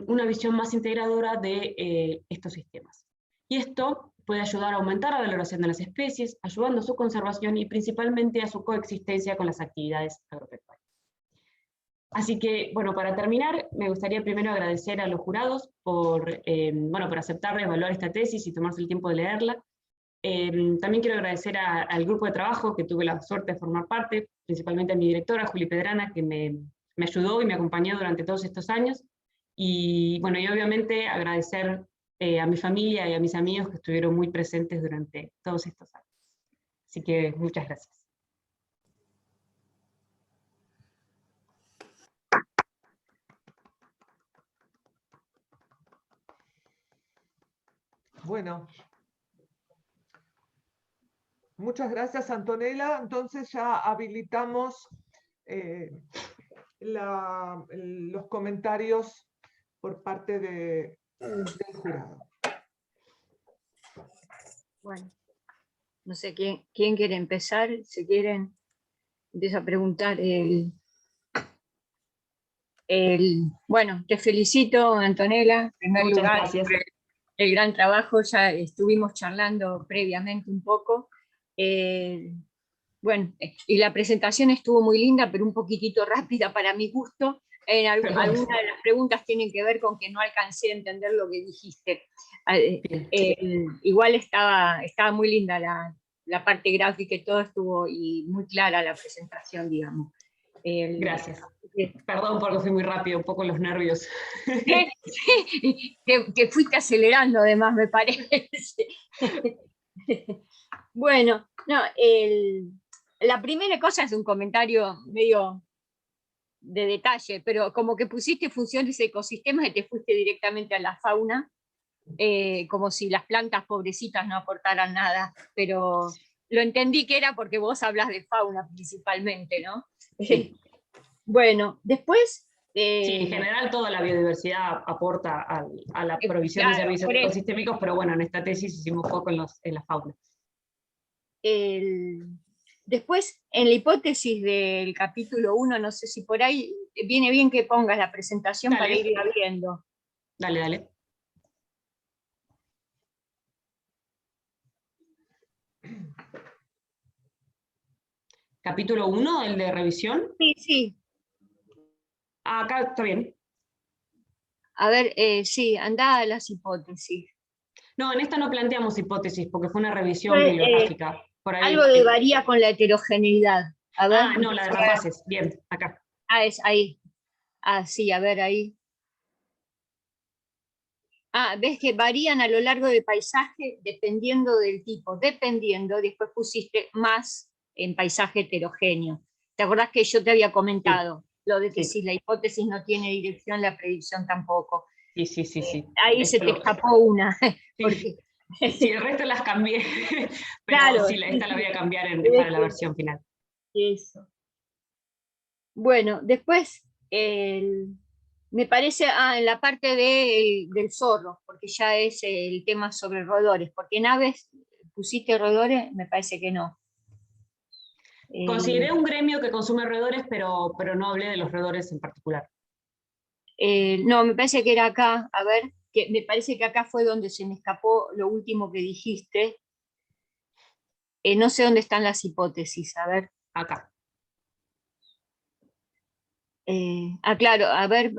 una visión más integradora de estos sistemas. Y esto puede ayudar a aumentar la valoración de las especies, ayudando a su conservación y principalmente a su coexistencia con las actividades agropecuarias. Así que, para terminar, me gustaría primero agradecer a los jurados por aceptar y evaluar esta tesis y tomarse el tiempo de leerla. También quiero agradecer al grupo de trabajo que tuve la suerte de formar parte, principalmente a mi directora, Juli Pedrana, que me ayudó y me acompañó durante todos estos años. Y obviamente agradecer a mi familia y a mis amigos que estuvieron muy presentes durante todos estos años. Así que muchas gracias. Bueno, muchas gracias, Antonella. Entonces ya habilitamos los comentarios por parte del jurado. Bueno, no sé quién quiere empezar. Si quieren, empiezo a preguntar. Bueno, te felicito, Antonella, en primer Muchas lugar, gracias. por el gran trabajo. Ya estuvimos charlando previamente un poco. Bueno, y la presentación estuvo muy linda, pero un poquitito rápida para mi gusto. Algunas de las preguntas tienen que ver con que no alcancé a entender lo que dijiste. Igual estaba muy linda la parte gráfica y todo estuvo y muy clara la presentación, digamos. Gracias. Perdón porque fui muy rápido, un poco los nervios. Que fuiste acelerando además, me parece. Bueno, no, la primera cosa es un comentario medio de detalle, pero como que pusiste funciones de ecosistemas y te fuiste directamente a la fauna, como si las plantas pobrecitas no aportaran nada, pero lo entendí que era porque vos hablas de fauna principalmente, ¿no? Sí. Bueno, después... sí, en general toda la biodiversidad aporta a la provisión de servicios ecosistémicos, pero en esta tesis hicimos foco en la fauna. Después, en la hipótesis del capítulo 1, no sé si por ahí viene bien que pongas la presentación. Dale. Para irla viendo. Dale, dale. ¿Capítulo 1, el de revisión? Sí, sí. Acá está bien. A ver, sí, anda a las hipótesis. No, en esta no planteamos hipótesis, porque fue una revisión bibliográfica. Por ahí, algo de varía con la heterogeneidad. A ver, no, la de rapaces. Bien, acá. Es ahí. Sí, a ver, ahí. Ves que varían a lo largo del paisaje dependiendo del tipo. Dependiendo, después pusiste más en paisaje heterogéneo. ¿Te acordás que yo te había comentado? Sí. Lo de que si la hipótesis no tiene dirección, la predicción tampoco. Sí. Ahí se te escapó una. Porque... Sí, el resto las cambié, pero claro, sí, esta la voy a cambiar para la versión final. Eso. Bueno, después, me parece, en la parte del zorro, porque ya es el tema sobre roedores, porque en aves pusiste roedores, me parece que no. Consideré un gremio que consume roedores, pero no hablé de los roedores en particular. No, me parece que era acá, a ver, que me parece que acá fue donde se me escapó lo último que dijiste. No sé dónde están las hipótesis, a ver. Acá. Claro, a ver,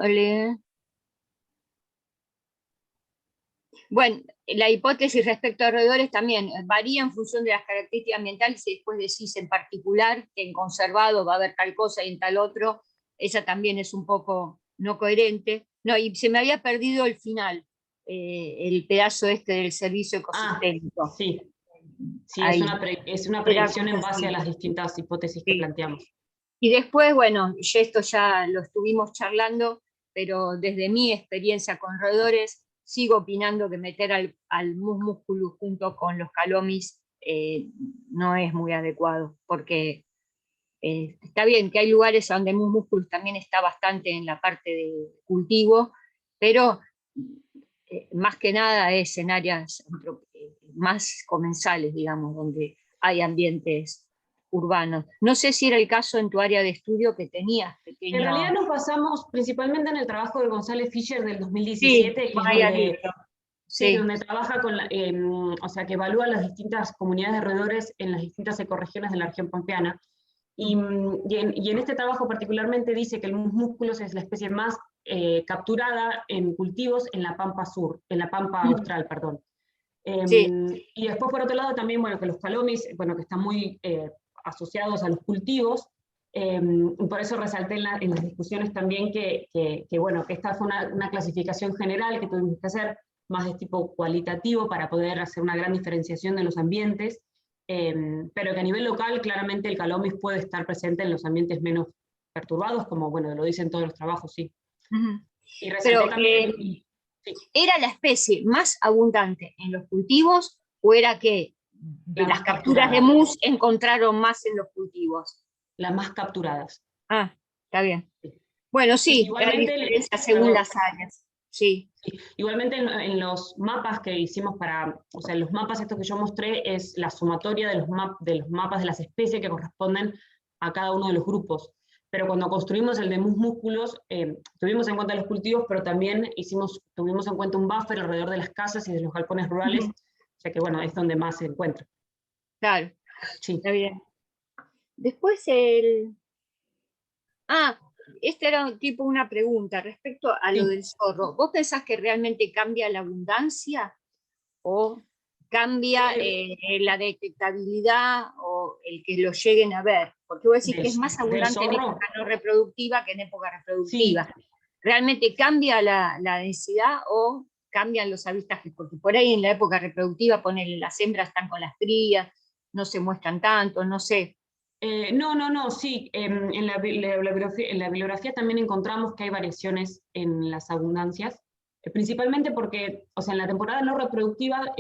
Bueno, la hipótesis respecto a roedores también varía en función de las características ambientales, y después decís en particular que en conservado va a haber tal cosa y en tal otro, esa también es un poco no coherente. No, y se me había perdido el final, el pedazo este del servicio ecosistémico. Sí, sí, Ahí. es una Era predicción en cosa base a así. las distintas hipótesis que Sí. planteamos. Y después, bueno, esto ya lo estuvimos charlando, pero desde mi experiencia con roedores, sigo opinando que meter al mus musculus junto con los calomis no es muy adecuado, porque está bien que hay lugares donde el mus musculus también está bastante en la parte de cultivo, pero más que nada es en áreas más comensales, digamos, donde hay ambientes urbanos. No sé si era el caso en tu área de estudio que tenías En realidad pequeños. nos basamos principalmente en el trabajo de González Fischer del Sí, 2017, que es me había donde, dicho. sí, Sí. donde trabaja o sea, que evalúa las distintas comunidades de roedores en las distintas ecorregiones de la región pampeana. Y en este trabajo particularmente dice que el mus musculus es la especie más capturada en cultivos en la Pampa Sur, en la Pampa Austral, perdón. Sí. Y después, por otro lado, también, bueno, que los calomis, bueno, que están muy asociados a los cultivos, por eso resalté en las discusiones también bueno, que esta fue una clasificación general que tuvimos que hacer, más de tipo cualitativo, para poder hacer una gran diferenciación de los ambientes, pero que a nivel local, claramente el calomis puede estar presente en los ambientes menos perturbados, como, bueno, lo dicen todos los trabajos, sí. Y resalté Pero también... sí. ¿era la especie más abundante en los cultivos o era que La las más capturas de capturada, mus encontraron más en los cultivos? las más capturadas. Ah, está bien. Bueno, Sí, sí, hay igualmente, diferencias según perdón, las áreas. Sí. igualmente en los mapas que hicimos o sea, los mapas estos que yo mostré es la sumatoria de los mapas de las especies que corresponden a cada uno de los grupos. Pero cuando construimos el de mus músculos, tuvimos en cuenta los cultivos, pero también tuvimos en cuenta un buffer alrededor de las casas y de los galpones rurales, ya que bueno, es donde más se encuentra. Claro, Sí. está bien. Después esta era tipo una pregunta respecto a lo Sí. del zorro. ¿Vos pensás que realmente cambia la abundancia o cambia la detectabilidad o el que lo lleguen a ver? Porque vos decís que es más ¿Del abundante en zorro? época no reproductiva que en época Sí. reproductiva. ¿Realmente cambia la densidad o cambian los avistajes? Porque por ahí en la época reproductiva las hembras están con las crías, no se muestran tanto, no sé. No, sí. En la bibliografía también encontramos que hay variaciones en las abundancias, principalmente porque, o sea, en la temporada no reproductiva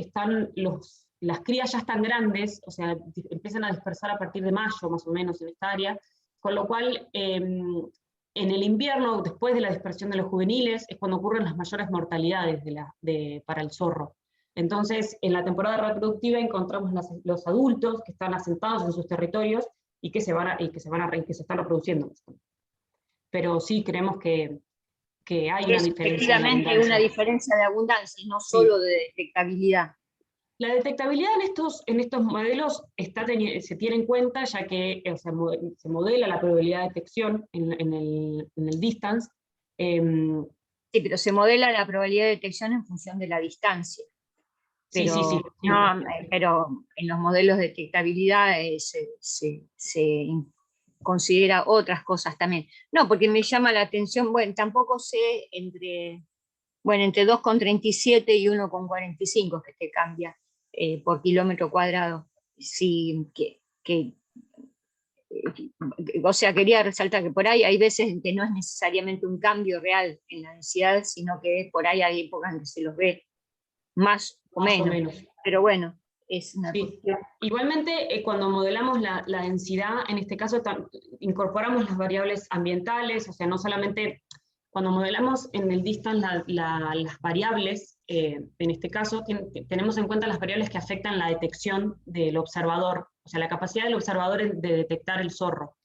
las crías ya están grandes, o sea, empiezan a dispersar a partir de mayo, más o menos, en esta área, con lo cual, en el invierno, después de la dispersión de los juveniles, es cuando ocurren las mayores mortalidades para el zorro. Entonces, en la temporada reproductiva encontramos los adultos que están asentados en sus territorios y que se están reproduciendo. Pero sí creemos que hay una Es diferencia en la efectivamente abundancia. una diferencia de abundancia y no Sí. solo de detectabilidad. La detectabilidad en estos modelos se tiene en cuenta, ya que se modela la probabilidad de detección en el distance. Sí, pero se modela la probabilidad de detección en función de la distancia. Pero, Sí. no, pero en los modelos de detectabilidad se considera otras cosas también. No, porque me llama la atención, bueno, tampoco sé entre 2,37 y 1,45 que te cambia por kilómetro cuadrado. Sí, o sea, quería resaltar que por ahí hay veces que no es necesariamente un cambio real en la densidad, sino que por ahí hay épocas en que se los ve más o menos. Pero bueno, es una cuestión. Igualmente, cuando modelamos la densidad, en este caso incorporamos las variables ambientales, o sea, no solamente cuando modelamos en el distance las variables, en este caso tenemos en cuenta las variables que afectan la detección del observador, o sea, la capacidad del observador de detectar el zorro.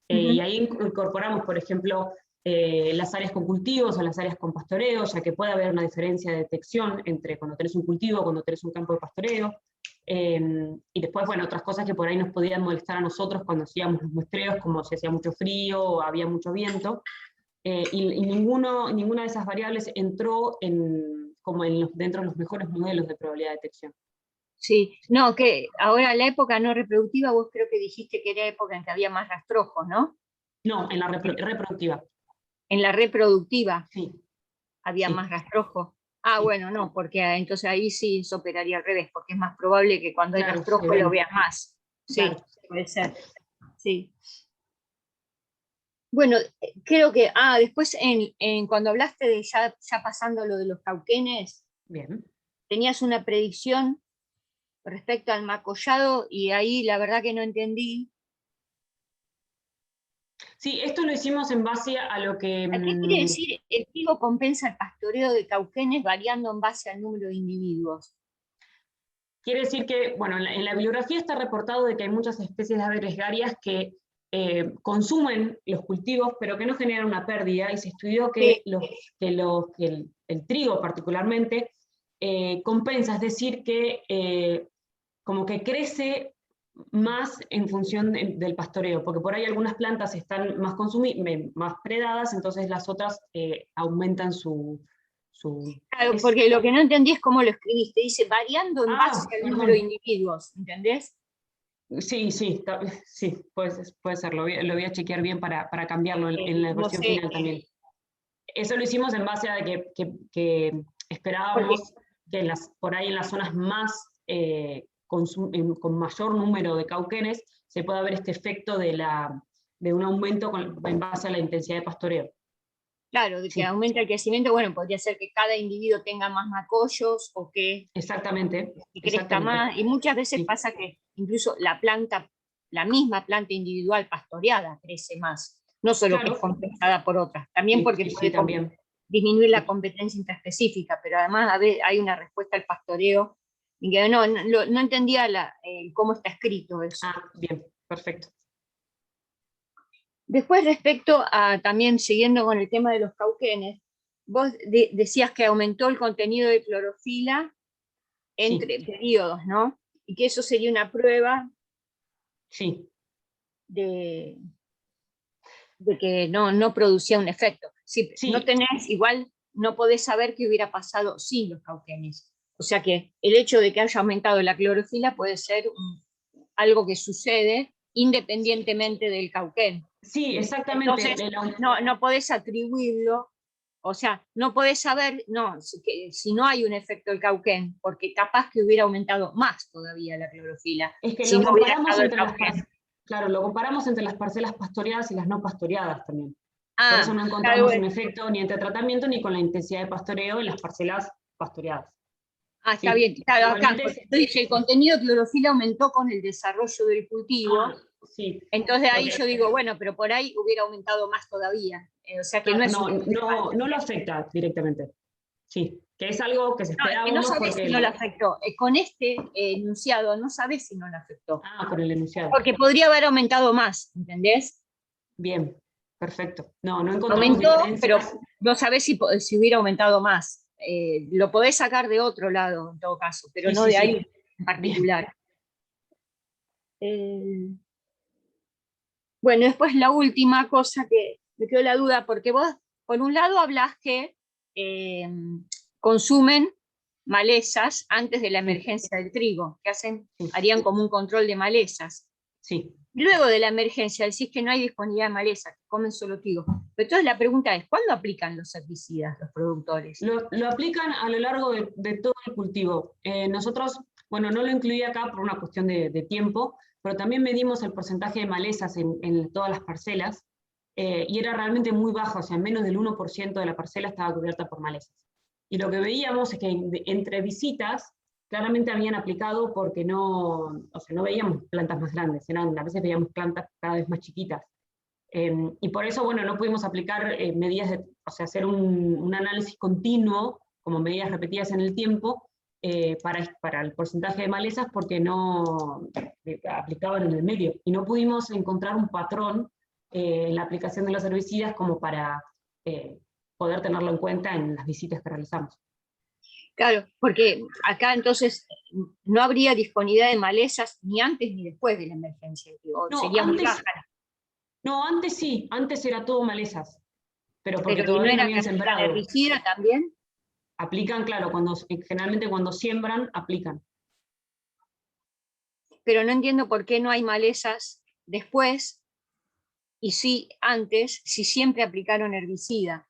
Y ahí incorporamos, por ejemplo, las áreas con cultivos o las áreas con pastoreo, ya que puede haber una diferencia de detección entre cuando tenés un cultivo, cuando tenés un campo de pastoreo. Y después, bueno, otras cosas que por ahí nos podían molestar a nosotros cuando hacíamos los muestreos, como si hacía mucho frío o había mucho viento. Y ninguna de esas variables entró como dentro de los mejores modelos de probabilidad de detección. Sí, no, que ahora la época no reproductiva, vos creo que dijiste que era época en que había más rastrojos, ¿no? No, en la reproductiva. En la reproductiva Sí. había Sí. más rastrojos. Ah, Sí. bueno, no, porque entonces ahí sí se operaría al revés, porque es más probable que cuando hay Claro, rastrojo lo veas más. Sí, Claro. puede ser. Sí. Bueno, creo que, después cuando hablaste de ya pasando lo de los cauquenes, Bien. tenías una predicción respecto al macollado y ahí la verdad que no entendí. Sí, esto lo hicimos en base a lo que... ¿Qué quiere decir el trigo compensa el pastoreo de cauquenes variando en base al número de individuos? Quiere decir que, bueno, en la bibliografía está reportado de que hay muchas especies de aves gregarias que consumen los cultivos, pero que no generan una pérdida, y se estudió que, el trigo particularmente compensa, es decir, que como que crece más en función del pastoreo, porque por ahí algunas plantas están más más predadas, entonces las otras aumentan su... Claro, porque lo que no entendí es cómo lo escribiste. Dice variando en base al perdón. número de individuos, ¿entendés? Sí, sí, puede ser, lo voy a chequear bien para cambiarlo en la No versión sé, final también. Eso lo hicimos en base a que esperábamos que por ahí en las zonas más con mayor número de cauquenes se pueda ver este efecto de un aumento en base a la intensidad de pastoreo. claro, de que aumenta el crecimiento, bueno, podría ser que cada individuo tenga más macollos o que Exactamente. crezca más. Y muchas veces pasa que incluso la misma planta individual pastoreada crece más. No solo que es compensada por otras, también porque puede también disminuir la competencia intraespecífica, pero además a veces hay una respuesta al pastoreo y que no entendía cómo está escrito eso. Bien, perfecto. Después, respecto a, también siguiendo con el tema de los cauquenes, vos decías que aumentó el contenido de clorofila entre periodos, ¿no? Y que eso sería una prueba de que no producía un efecto. Si no tenés, igual no podés saber qué hubiera pasado sin los cauquenes. O sea que el hecho de que haya aumentado la clorofila puede ser algo que sucede independientemente del cauquén. Sí, exactamente. Entonces, no podés atribuirlo, o sea, no podés saber, si no hay un efecto del cauquén, porque capaz que hubiera aumentado más todavía la clorofila. Es que si lo no hubiera comparamos estado el cauquén. Claro, lo comparamos entre las parcelas pastoreadas y las no pastoreadas también. Por eso no encontramos claro, un efecto ni entre tratamiento ni con la intensidad de pastoreo en las parcelas pastoreadas. Está bien, claro, acá el contenido de clorofila aumentó con el desarrollo del cultivo. Entonces ahí yo digo, bueno, pero por ahí hubiera aumentado más todavía. O sea que no lo afecta directamente. Sí, que es algo que se esperaba. No sabés si no lo afectó. Con este enunciado no sabés si no lo afectó. Con el enunciado. Porque podría haber aumentado más, ¿entendés? Bien, perfecto. No encontramos aumentó, diferencias. Pero no sabés si hubiera aumentado más. Lo podés sacar de otro lado, en todo caso, pero no de ahí en particular. Bueno, después la última cosa que me quedó la duda, porque vos, por un lado, hablás que consumen malezas antes de la emergencia del trigo, que harían como un control de malezas. Sí. Luego de la emergencia decís que no hay disponibilidad de malezas, que comen solo trigo. Pero entonces la pregunta es, ¿cuándo aplican los herbicidas los productores? Lo aplican a lo largo de todo el cultivo. Nosotros, bueno, no lo incluí acá por una cuestión de tiempo, pero también medimos el porcentaje de malezas en todas las parcelas, y era realmente muy bajo, o sea, menos del 1% de la parcela estaba cubierta por malezas. Y lo que veíamos es que entre visitas, claramente habían aplicado porque no veíamos plantas más grandes, a veces veíamos plantas cada vez más chiquitas. Y por eso, bueno, no pudimos aplicar medidas, hacer un análisis continuo, como medidas repetidas en el tiempo, para el porcentaje de malezas, porque no aplicaban en el medio. Y no pudimos encontrar un patrón en la aplicación de los herbicidas como para poder tenerlo en cuenta en las visitas que realizamos. Claro, porque acá entonces no habría disponibilidad de malezas ni antes ni después de la emergencia. Sería muy baja. No, antes sí, antes era todo malezas, pero porque todavía no habían sembrado. ¿Herbicida también? Aplican, claro, generalmente cuando siembran, aplican. Pero no entiendo por qué no hay malezas después, y sí antes, si siempre aplicaron herbicida.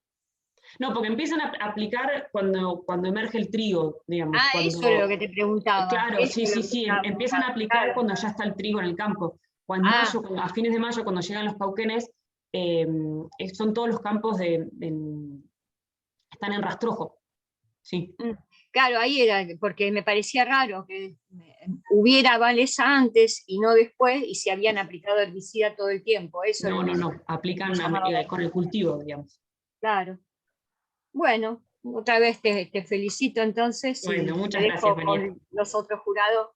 No, porque empiezan a aplicar cuando emerge el trigo, digamos. Ah, eso es lo que te preguntaba. Claro, Eso sí, es sí, lo que sí. estaba Empiezan a preguntando, aplicar claro. cuando ya está el trigo en el campo. Ah, A fines de mayo, cuando llegan los cauquenes, son todos los campos están en rastrojo. Sí. claro, ahí era, porque me parecía raro que hubiera maleza antes y no después, y se habían aplicado herbicida todo el tiempo. Eso es lo que No. Aplican me llamaba la con el cultivo, digamos. Claro. Bueno, otra vez te felicito entonces y Bueno, te muchas gracias, dejo María. con los otros jurados.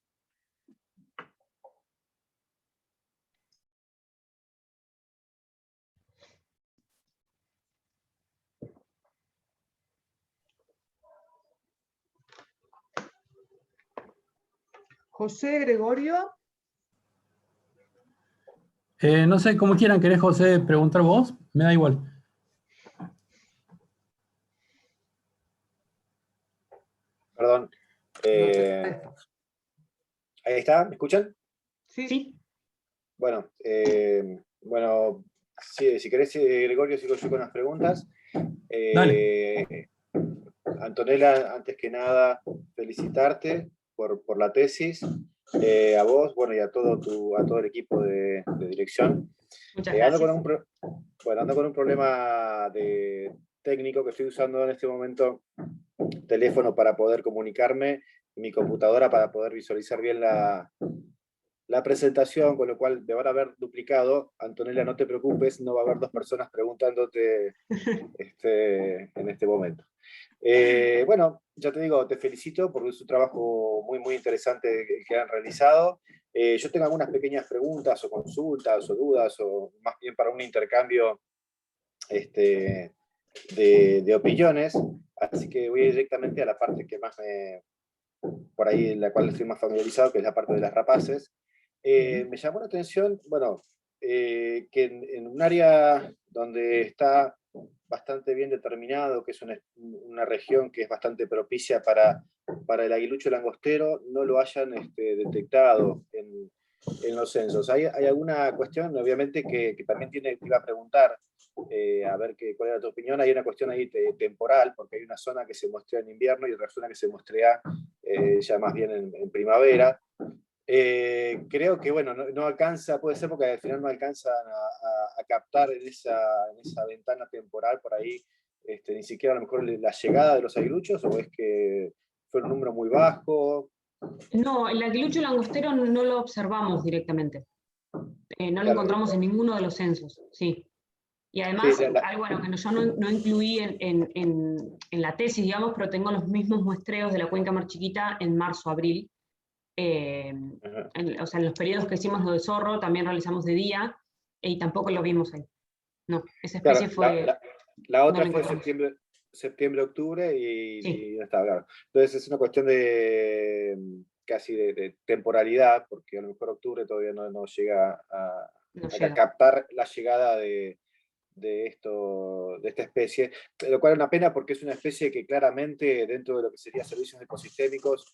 José Gregorio. No sé, como quieran, ¿querés, José, preguntar vos? Me da igual. Perdón. Ahí está, ¿me escuchan? Sí. Bueno, si querés, Gregorio, sigo yo con las preguntas. Dale. Antonella, antes que nada, felicitarte por la tesis, a vos, bueno, y a todo el equipo de dirección. Muchas gracias. Ando con un problema técnico que estoy usando en este momento, teléfono para poder comunicarme, y mi computadora para poder visualizar bien la presentación, con lo cual me van a haber duplicado. Antonella, no te preocupes, no va a haber dos personas preguntándote en este momento. Bueno, ya te digo, te felicito porque es un trabajo muy, muy interesante que han realizado. Yo tengo algunas pequeñas preguntas o consultas o dudas, o más bien para un intercambio de opiniones, así que voy directamente a la parte que más por ahí en la cual estoy más familiarizado, que es la parte de las rapaces. Me llamó la atención, bueno, que en un área donde está bastante bien determinado, que es una región que es bastante propicia para el aguilucho langostero, no lo hayan detectado en los censos. ¿Hay alguna cuestión? Obviamente que también te iba a preguntar, a ver cuál era tu opinión. Hay una cuestión ahí temporal, porque hay una zona que se muestra en invierno y otra zona que se muestra ya más bien en primavera. Creo que, bueno, no alcanza, puede ser porque al final no alcanzan a captar en esa ventana temporal por ahí, ni siquiera a lo mejor la llegada de los aguiluchos, o es que fue un número muy bajo. No, el aguilucho langostero no lo observamos directamente. No lo encontramos en ninguno de los censos, sí. Y además, Sí, algo bueno, que yo no incluí en la tesis, digamos, pero tengo los mismos muestreos de la cuenca Mar Chiquita en marzo, abril. O sea, en los periodos que hicimos lo de zorro, también realizamos de día, y tampoco lo vimos ahí. No, esa especie fue... La otra no fue septiembre, octubre y no estaba, claro. Entonces es una cuestión de casi de temporalidad, porque a lo mejor octubre todavía no llega a captar la llegada de esta especie, lo cual es una pena porque es una especie que claramente dentro de lo que sería servicios ecosistémicos,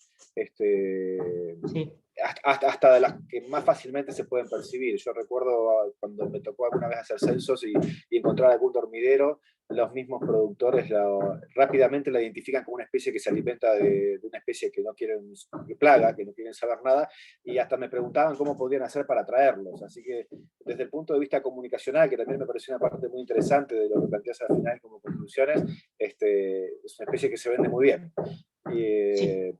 hasta de las que más fácilmente se pueden percibir. Yo recuerdo cuando me tocó alguna vez hacer censos y encontrar algún dormidero, los mismos productores rápidamente la identifican como una especie que se alimenta de una especie que no quieren, que plaga, que no quieren saber nada, y hasta me preguntaban cómo podían hacer para atraerlos. Así que desde el punto de vista comunicacional, que también me pareció una parte muy interesante de lo que planteas al final como conclusiones, es una especie que se vende muy bien.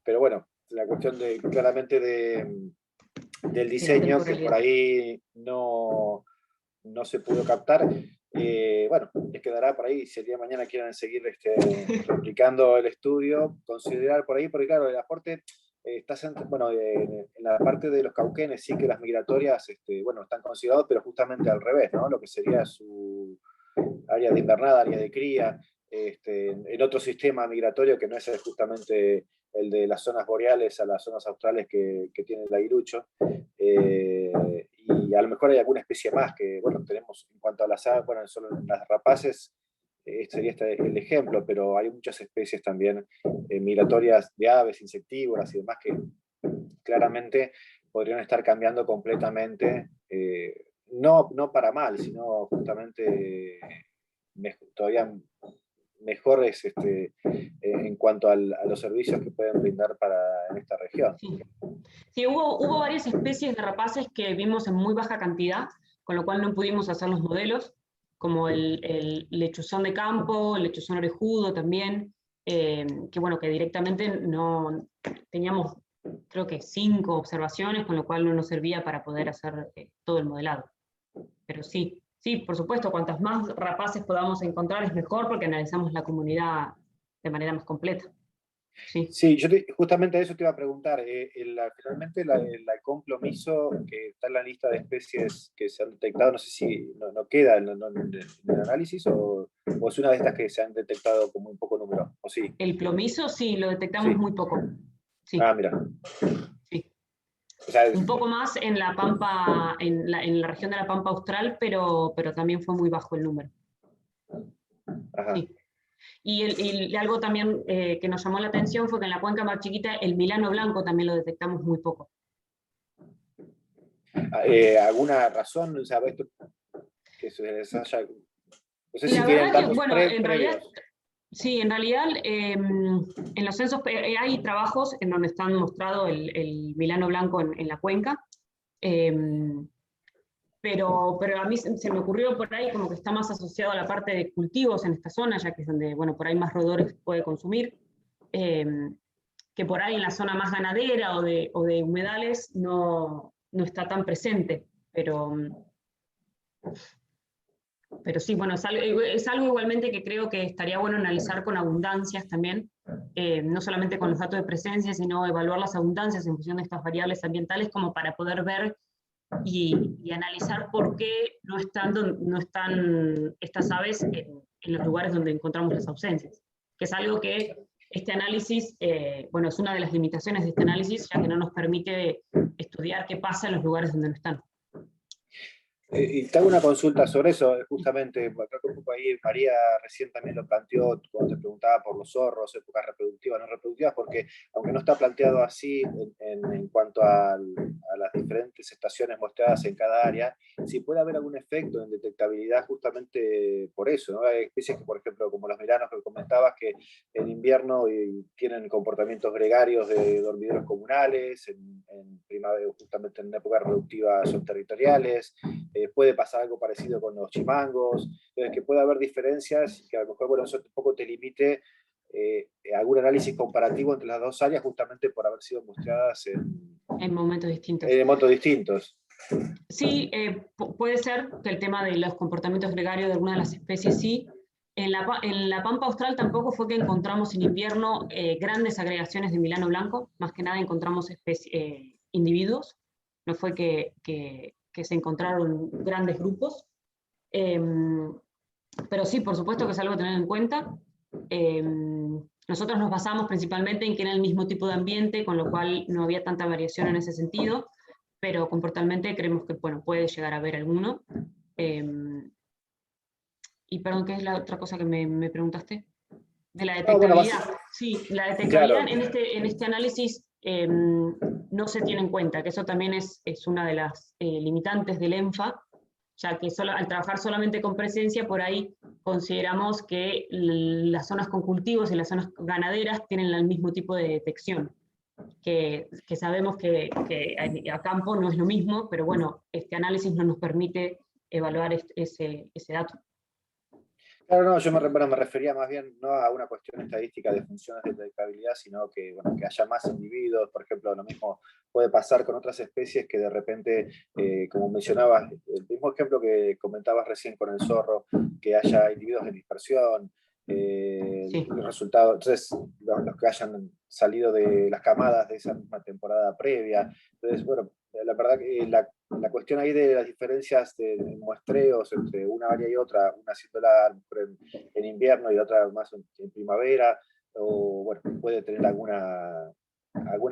Pero bueno, la cuestión claramente del diseño, que por ahí no se pudo captar. Bueno, les quedará por ahí, si el día de mañana quieren seguir replicando el estudio, considerar por ahí, porque claro, el aporte está bueno, en la parte de los cauquenes sí que las migratorias bueno, están considerados, pero justamente al revés, ¿no? Lo que sería su área de invernada, área de cría, en otro sistema migratorio que no es justamente el de las zonas boreales a las zonas australes que tiene el aguilucho. Y a lo mejor hay alguna especie más que, bueno, tenemos en cuanto a las aves, bueno, solo las rapaces, sería el ejemplo, pero hay muchas especies también migratorias de aves, insectívoras y demás que claramente podrían estar cambiando completamente, no para mal, sino justamente todavía mejores en cuanto a los servicios que pueden brindar en esta región. Sí, sí hubo varias especies de rapaces que vimos en muy baja cantidad, con lo cual no pudimos hacer los modelos, como el lechuzón de campo, el lechuzón orejudo también, que bueno, que directamente no teníamos, creo que 5 observaciones, con lo cual no nos servía para poder hacer todo el modelado. Pero sí, sí, por supuesto, cuantas más rapaces podamos encontrar es mejor porque analizamos la comunidad de manera más completa. Sí. Sí, justamente eso te iba a preguntar. Finalmente el halcón plomizo, que está en la lista de especies que se han detectado, no sé si no queda en el análisis o es una de estas que se han detectado con muy poco número, ¿o sí? El plomizo sí, lo detectamos Sí. muy poco. Sí. Ah, mira. Sí. O sea, Un poco más en la Pampa, en la región de la Pampa Austral, pero también fue muy bajo el número. ajá. Sí. Y algo también que nos llamó la atención fue que en la cuenca más chiquita el milano blanco también lo detectamos muy poco. ¿Alguna razón? O sea, esto, que se les haya, no sé si La tienen verdad que, datos bueno, en realidad, previos. sí, en realidad en los censos hay trabajos en donde están mostrado el milano blanco en la cuenca, pero a mí se me ocurrió por ahí como que está más asociado a la parte de cultivos en esta zona, ya que es donde, bueno, por ahí más roedores puede consumir, que por ahí en la zona más ganadera o de humedales no está tan presente, pero sí, bueno, es algo igualmente que creo que estaría bueno analizar con abundancias también, no solamente con los datos de presencia, sino evaluar las abundancias en función de estas variables ambientales como para poder ver y analizar por qué no están estas aves en los lugares donde encontramos las ausencias, que es algo que este análisis, bueno, es una de las limitaciones de este análisis, ya que no nos permite estudiar qué pasa en los lugares donde no están. Y te hago una consulta sobre eso, justamente, creo que un poco ahí María recién también lo planteó cuando te preguntaba por los zorros, épocas reproductivas, no reproductivas, porque aunque no está planteado así en cuanto a las diferentes estaciones mostradas en cada área, sí puede haber algún efecto en detectabilidad justamente por eso, ¿no? Hay especies que, por ejemplo, como los miranos que comentabas, que en invierno tienen comportamientos gregarios de dormideros comunales, en primavera, justamente en época reproductiva son territoriales. Puede pasar algo parecido con los chimangos, entonces que puede haber diferencias y que a lo mejor, bueno, eso un poco te limite algún análisis comparativo entre las dos áreas justamente por haber sido mostradas en momentos distintos. En momentos distintos. Sí, puede ser que el tema de los comportamientos gregarios de alguna de las especies sí. En la Pampa Austral tampoco fue que encontramos en invierno grandes agregaciones de milano blanco, más que nada encontramos individuos, no fue que se encontraron grandes grupos. Pero sí, por supuesto que es algo a tener en cuenta. Nosotros nos basamos principalmente en que era el mismo tipo de ambiente, con lo cual no había tanta variación en ese sentido, pero comportalmente creemos que bueno, puede llegar a haber alguno. Y perdón, ¿qué es la otra cosa que me preguntaste? De la detectabilidad. Sí, la detectabilidad claro. en este análisis no se tiene en cuenta, que eso también es una de las limitantes del ENFA, ya que al trabajar solamente con presencia, por ahí consideramos que las zonas con cultivos y las zonas ganaderas tienen el mismo tipo de detección, que sabemos que a campo no es lo mismo, pero bueno, este análisis no nos permite evaluar ese dato. Claro, no, yo me refería más bien no a una cuestión estadística de funciones de detectabilidad, sino que, bueno, que haya más individuos. Por ejemplo, lo mismo puede pasar con otras especies que de repente, como mencionabas, el mismo ejemplo que comentabas recién con el zorro, que haya individuos en dispersión, Sí. los resultados, entonces los que hayan salido de las camadas de esa misma temporada previa. Entonces, bueno, la verdad que la cuestión ahí de las diferencias de muestreos entre una área y otra, una haciéndola en invierno y otra más en primavera, o bueno, puede tener alguna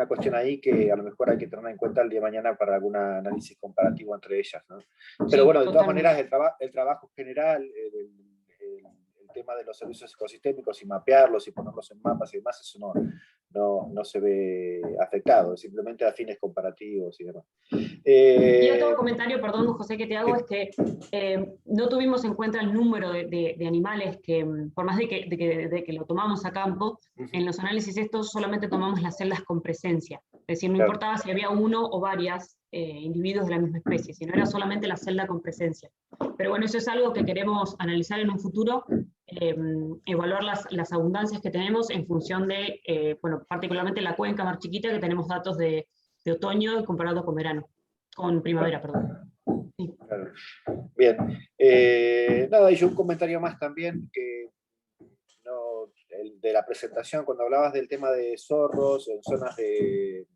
cuestión ahí que a lo mejor hay que tener en cuenta el día de mañana para algún análisis comparativo entre ellas, ¿no? Pero Sí, bueno, de todas totalmente. maneras, el trabajo general, el tema de los servicios ecosistémicos y mapearlos y ponerlos en mapas y demás, eso no se ve afectado, simplemente a fines comparativos y demás. Y otro comentario, perdón, José, que te hago, es que no tuvimos en cuenta el número de animales que, por más de que lo tomamos a campo, en los análisis estos solamente tomamos las celdas con presencia. Es decir, no importaba si había uno o varias individuos de la misma especie, sino era solamente la celda con presencia. Pero bueno, eso es algo que queremos analizar en un futuro, evaluar las abundancias que tenemos en función de, bueno, particularmente la cuenca Mar Chiquita, que tenemos datos de otoño comparado con verano, con primavera, perdón. Sí. Claro. Bien. Nada, y yo un comentario más también, que el de la presentación, cuando hablabas del tema de zorros en zonas de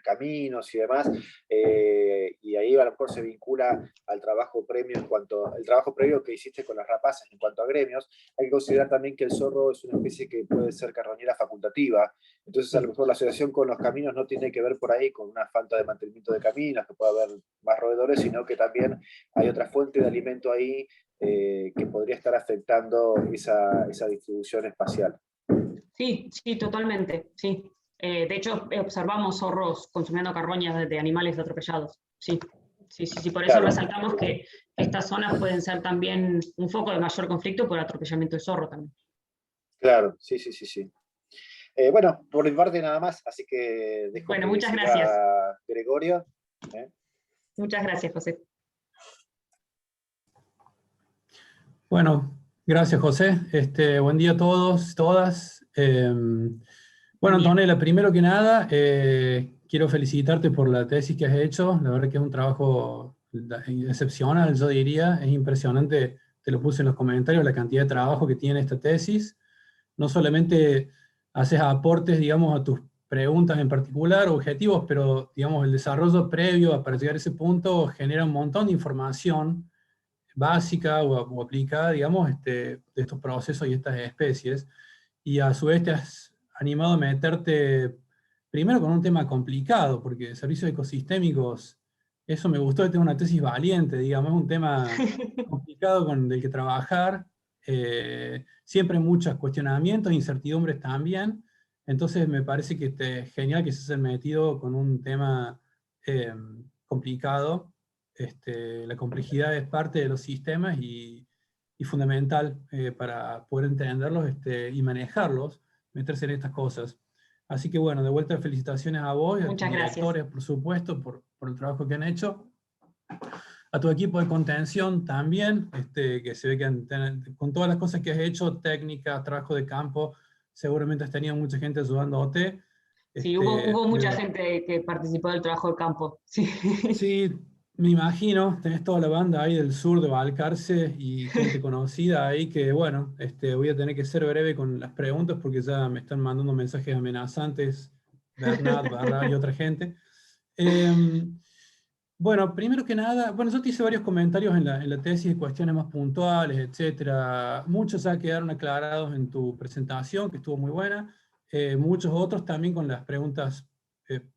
caminos y demás, y ahí a lo mejor se vincula al trabajo previo el trabajo previo que hiciste con las rapaces en cuanto a gremios, hay que considerar también que el zorro es una especie que puede ser carroñera facultativa, entonces a lo mejor la asociación con los caminos no tiene que ver por ahí con una falta de mantenimiento de caminos, que pueda haber más roedores, sino que también hay otra fuente de alimento ahí que podría estar afectando esa distribución espacial. Sí, sí, totalmente, sí. De hecho, observamos zorros consumiendo carroñas de animales atropellados. Sí, sí, sí, sí. Por eso resaltamos que estas zonas pueden ser también un foco de mayor conflicto por atropellamiento de zorro también. Claro, sí, sí, sí, sí. Bueno, por mi parte nada más, así que dejo bueno, que muchas siga gracias. Gregorio. Muchas gracias, José. Bueno, gracias, José. Buen día a todos, todas. Bueno, Antonella, primero que nada, quiero felicitarte por la tesis que has hecho. La verdad que es un trabajo excepcional, yo diría. Es impresionante, te lo puse en los comentarios, la cantidad de trabajo que tiene esta tesis. No solamente haces aportes, digamos, a tus preguntas en particular, objetivos, pero, digamos, el desarrollo previo para llegar a ese punto genera un montón de información básica o aplicada, digamos, de estos procesos y estas especies. Y a su vez te has animado a meterte primero con un tema complicado, porque servicios ecosistémicos, eso me gustó de tener una tesis valiente, digamos, es un tema complicado del que trabajar, siempre muchos cuestionamientos, incertidumbres también, entonces me parece que es genial que se hayan metido con un tema complicado. La complejidad es parte de los sistemas y fundamental para poder entenderlos y manejarlos, meterse en estas cosas. Así que bueno, de vuelta felicitaciones a vos y a tus directores, por supuesto, por el trabajo que han hecho. A tu equipo de contención también, que se ve que con todas las cosas que has hecho, técnicas, trabajo de campo, seguramente has tenido mucha gente ayudándote. Sí, hubo mucha gente que participó del trabajo de campo. Sí. Sí, me imagino, tenés toda la banda ahí del sur de Balcarce y gente conocida ahí que, bueno, voy a tener que ser breve con las preguntas porque ya me están mandando mensajes amenazantes, Bernat, Barra y otra gente. Bueno, primero que nada, bueno, yo te hice varios comentarios en la tesis, cuestiones más puntuales, etcétera. Muchos ya quedaron aclarados en tu presentación, que estuvo muy buena. Muchos otros también con las preguntas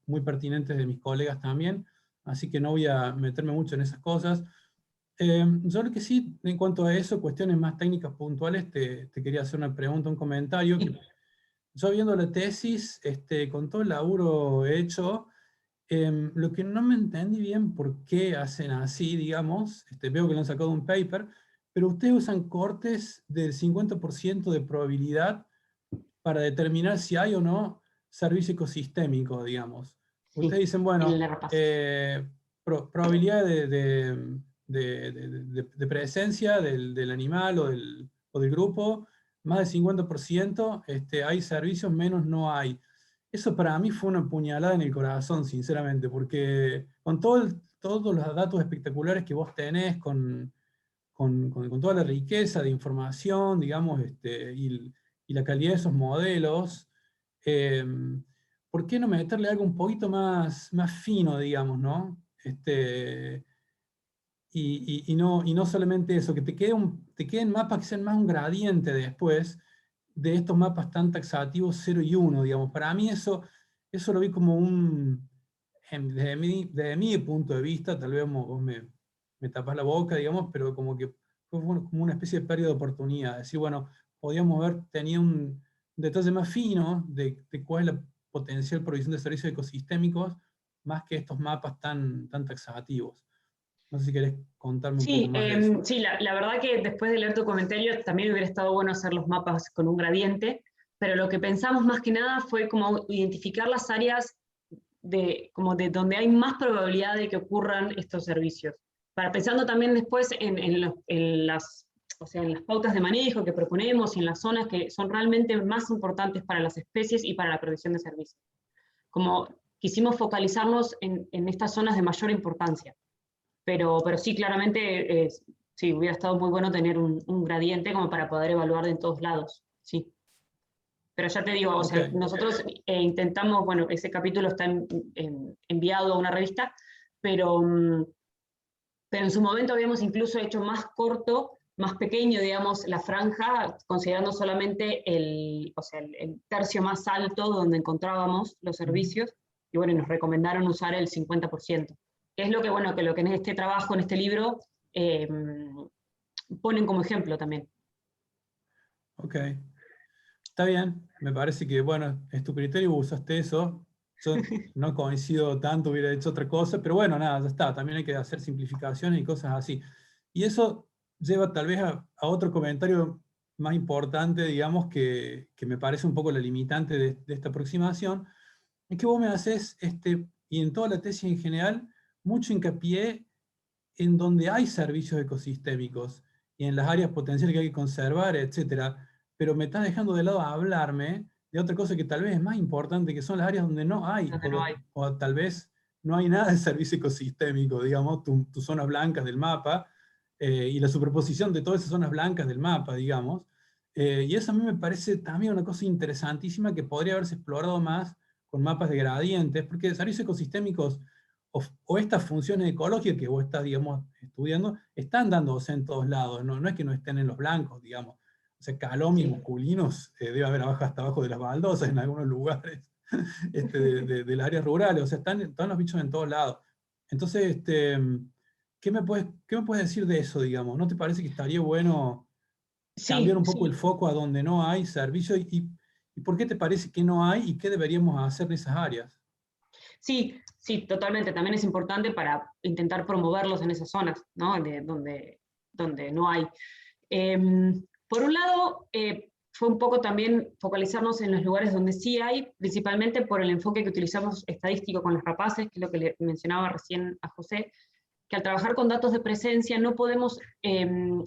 muy pertinentes de mis colegas también. Así que no voy a meterme mucho en esas cosas. Yo lo que sí, en cuanto a eso, cuestiones más técnicas puntuales, te quería hacer una pregunta, un comentario. Yo viendo la tesis, con todo el laburo hecho, lo que no me entendí bien por qué hacen así, digamos, veo que lo han sacado de un paper, pero ustedes usan cortes del 50% de probabilidad para determinar si hay o no servicio ecosistémico, digamos. Sí, ustedes dicen, bueno, probabilidad de presencia del animal o del grupo, más del 50%, hay servicios, menos no hay. Eso para mí fue una puñalada en el corazón, sinceramente, porque con todos los datos espectaculares que vos tenés, con toda la riqueza de información, digamos, y la calidad de esos modelos, ¿por qué no meterle algo un poquito más fino, digamos, ¿no? Y no solamente eso, que te queden mapas que sean más un gradiente después de estos mapas tan taxativos 0 y 1, digamos. Para mí eso lo vi como desde mi punto de vista, tal vez vos me tapas la boca, digamos, pero como que fue como una especie de pérdida de oportunidad. Es decir, bueno, podíamos haber tenido un detalle más fino de cuál es la potencial provisión de servicios ecosistémicos, más que estos mapas tan taxativos. No sé si querés contarme un poco más de eso. Sí, la verdad que después de leer tu comentario también hubiera estado bueno hacer los mapas con un gradiente, pero lo que pensamos más que nada fue como identificar las áreas como de donde hay más probabilidad de que ocurran estos servicios. Pensando también después en las pautas de manejo que proponemos y en las zonas que son realmente más importantes para las especies y para la provisión de servicios. Como quisimos focalizarnos en estas zonas de mayor importancia. Pero sí, claramente, sí, hubiera estado muy bueno tener un gradiente como para poder evaluar de todos lados, sí. Pero ya te digo, o sea, nosotros intentamos, bueno, ese capítulo está enviado a una revista, pero en su momento habíamos incluso hecho más corto, más pequeño, digamos, la franja, considerando solamente el tercio más alto donde encontrábamos los servicios, y bueno, nos recomendaron usar el 50%. Que es lo que, bueno, que en este trabajo, en este libro, ponen como ejemplo también. Ok. Está bien, me parece que, bueno, es tu criterio, usaste eso. Yo no coincido tanto, hubiera hecho otra cosa, pero bueno, nada, ya está. También hay que hacer simplificaciones y cosas así. Y eso lleva tal vez a otro comentario más importante, digamos, que me parece un poco la limitante de esta aproximación, es que vos me haces, y en toda la tesis en general, mucho hincapié en donde hay servicios ecosistémicos y en las áreas potenciales que hay que conservar, etcétera, pero me estás dejando de lado a hablarme de otra cosa que tal vez es más importante, que son las áreas donde no hay, o tal vez no hay nada de servicio ecosistémico, digamos, tus zonas blancas del mapa, y la superposición de todas esas zonas blancas del mapa, digamos, y eso a mí me parece también una cosa interesantísima que podría haberse explorado más con mapas de gradientes, porque servicios ecosistémicos o estas funciones ecológicas que vos estás, digamos, estudiando, están dándose en todos lados, no es que no estén en los blancos, digamos. O sea, calomis musculinos debe haber hasta abajo de las baldosas en algunos lugares de las áreas rurales, o sea, están los bichos en todos lados. Entonces, ¿qué me puedes decir de eso, digamos? ¿No te parece que estaría bueno cambiar un poco el foco a donde no hay servicio? ¿Y por qué te parece que no hay y qué deberíamos hacer en esas áreas? Sí, totalmente. También es importante para intentar promoverlos en esas zonas, ¿no? Donde no hay. Por un lado, fue un poco también focalizarnos en los lugares donde sí hay, principalmente por el enfoque que utilizamos estadístico con los rapaces, que es lo que le mencionaba recién a José, que al trabajar con datos de presencia no podemos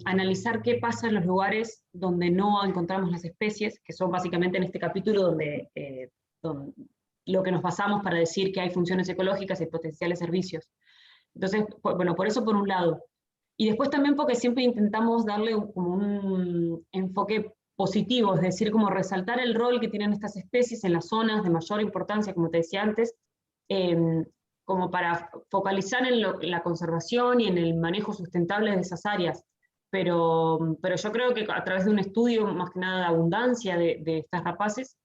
analizar qué pasa en los lugares donde no encontramos las especies, que son básicamente en este capítulo donde lo que nos basamos para decir que hay funciones ecológicas y potenciales servicios. Entonces, bueno, por eso por un lado. Y después también porque siempre intentamos darle como un enfoque positivo, es decir, como resaltar el rol que tienen estas especies en las zonas de mayor importancia, como te decía antes, como para focalizar en la conservación y en el manejo sustentable de esas áreas. Pero yo creo que a través de un estudio, más que nada de abundancia de estas rapaces,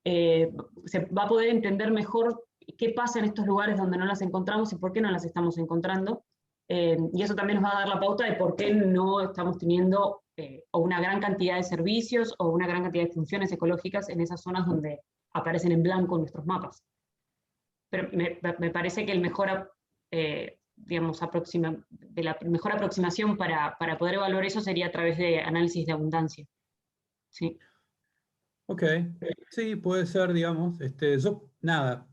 se va a poder entender mejor qué pasa en estos lugares donde no las encontramos y por qué no las estamos encontrando. Y eso también nos va a dar la pauta de por qué no estamos teniendo o una gran cantidad de servicios o una gran cantidad de funciones ecológicas en esas zonas donde aparecen en blanco en nuestros mapas. Pero me parece que el mejor, digamos, la mejor aproximación para poder evaluar eso sería a través de análisis de abundancia. Sí. Ok, sí, puede ser, digamos. Yo, nada,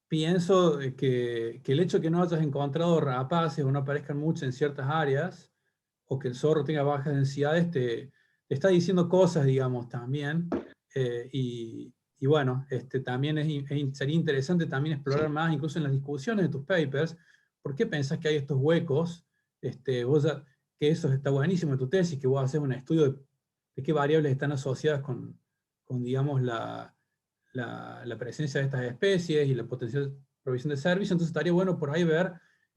pienso que el hecho de que no hayas encontrado rapaces o no aparezcan mucho en ciertas áreas, o que el zorro tenga bajas densidades, te está diciendo cosas, digamos, también. Y bueno, también sería interesante también explorar más, incluso en las discusiones de tus papers, por qué pensás que hay estos huecos, que eso está buenísimo en tu tesis, que vos haces un estudio de qué variables están asociadas con digamos, la presencia de estas especies y la potencial provisión de servicios. Entonces estaría bueno por ahí ver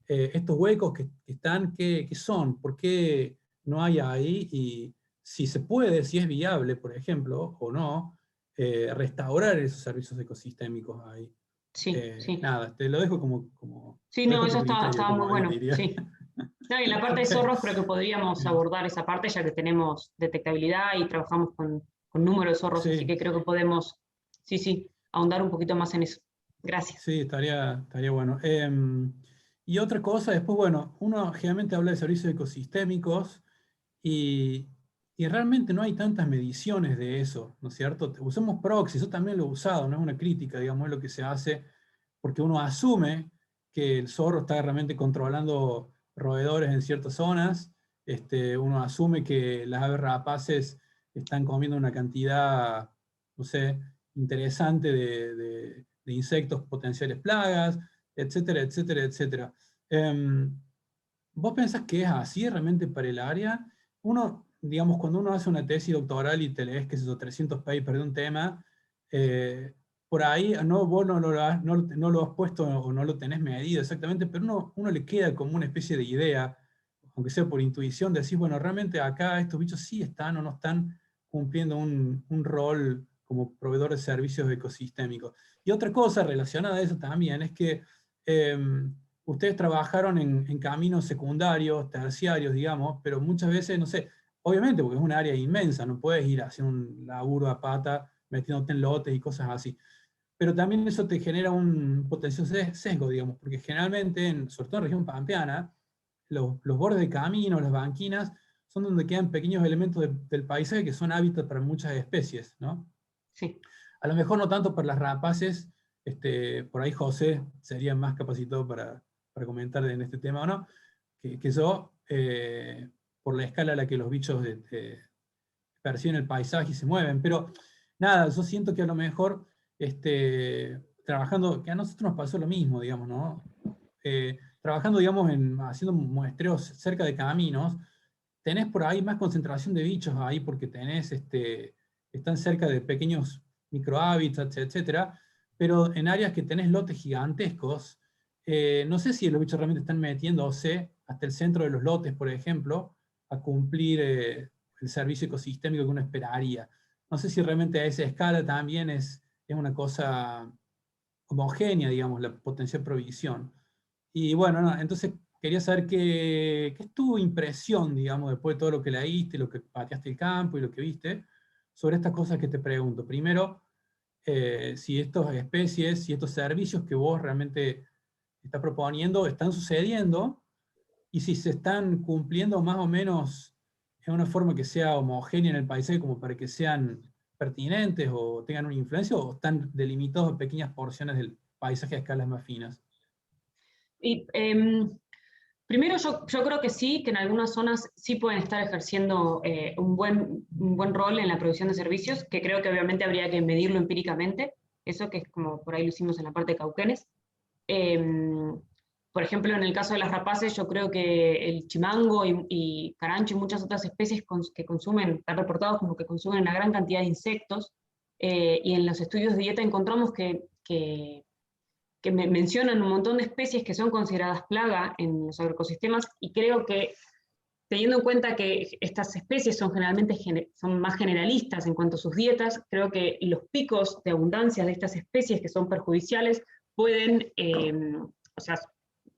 estos huecos que están, qué son, por qué no hay ahí, y si se puede, si es viable, por ejemplo, o no, restaurar esos servicios ecosistémicos ahí. Sí. Nada, te lo dejo como Sí, no, dejo tu eso criterio, estaba como muy alguien bueno. diría. Sí. No, y en la parte de zorros creo que podríamos abordar esa parte, ya que tenemos detectabilidad y trabajamos con número de zorros, Sí. así que creo que podemos, sí, ahondar un poquito más en eso. Gracias. Sí, estaría bueno. Y otra cosa, después, bueno, uno generalmente habla de servicios ecosistémicos y realmente no hay tantas mediciones de eso, ¿no es cierto? Usamos proxy, yo también lo he usado, no es una crítica, digamos, es lo que se hace, porque uno asume que el zorro está realmente controlando roedores en ciertas zonas, uno asume que las aves rapaces están comiendo una cantidad, no sé, interesante de insectos potenciales plagas, etcétera, etcétera, etcétera. ¿Vos pensás que es así realmente para el área? Uno, digamos, cuando uno hace una tesis doctoral y te lees, qué sé yo, 300 papers de un tema, por ahí vos no lo has puesto o no lo tenés medido exactamente, pero uno le queda como una especie de idea, aunque sea por intuición, de decir, bueno, realmente acá estos bichos sí están o no están cumpliendo un rol como proveedor de servicios ecosistémicos. Y otra cosa relacionada a eso también es que ustedes trabajaron en caminos secundarios, terciarios, digamos, pero muchas veces, no sé, obviamente porque es un área inmensa, no puedes ir a hacer un laburo a pata metiéndote en lotes y cosas así. Pero también eso te genera un potencial sesgo, digamos, porque generalmente, sobre todo en la región pampeana, los bordes de caminos, las banquinas, son donde quedan pequeños elementos del paisaje que son hábitat para muchas especies, ¿no? Sí. A lo mejor no tanto para las rapaces, por ahí José sería más capacitado para comentar en este tema o no, que yo, por la escala a la que los bichos perciben el paisaje y se mueven. Pero nada, yo siento que a lo mejor trabajando, que a nosotros nos pasó lo mismo, digamos, ¿no? Trabajando, digamos, haciendo muestreos cerca de caminos, tenés por ahí más concentración de bichos ahí porque están cerca de pequeños microhábitats, etcétera, pero en áreas que tenés lotes gigantescos, no sé si los bichos realmente están metiéndose hasta el centro de los lotes, por ejemplo, a cumplir el servicio ecosistémico que uno esperaría. No sé si realmente a esa escala también es una cosa homogénea, digamos, la potencial provisión. Y bueno, no, entonces quería saber qué es tu impresión, digamos, después de todo lo que leíste, lo que pateaste el campo y lo que viste, sobre estas cosas que te pregunto. Primero, si estas especies, si estos servicios que vos realmente estás proponiendo están sucediendo y si se están cumpliendo más o menos en una forma que sea homogénea en el paisaje como para que sean pertinentes o tengan una influencia o están delimitados a pequeñas porciones del paisaje a escalas más finas. Y primero yo creo que sí, que en algunas zonas sí pueden estar ejerciendo un buen rol en la provisión de servicios, que creo que obviamente habría que medirlo empíricamente, eso que es como por ahí lo hicimos en la parte de Cauquenes. Por ejemplo, en el caso de las rapaces, yo creo que el chimango y carancho y muchas otras especies que consumen, están reportados como que consumen una gran cantidad de insectos, y en los estudios de dieta encontramos que mencionan un montón de especies que son consideradas plaga en los agroecosistemas, y creo que teniendo en cuenta que estas especies son generalmente son más generalistas en cuanto a sus dietas, creo que los picos de abundancia de estas especies que son perjudiciales pueden, o sea,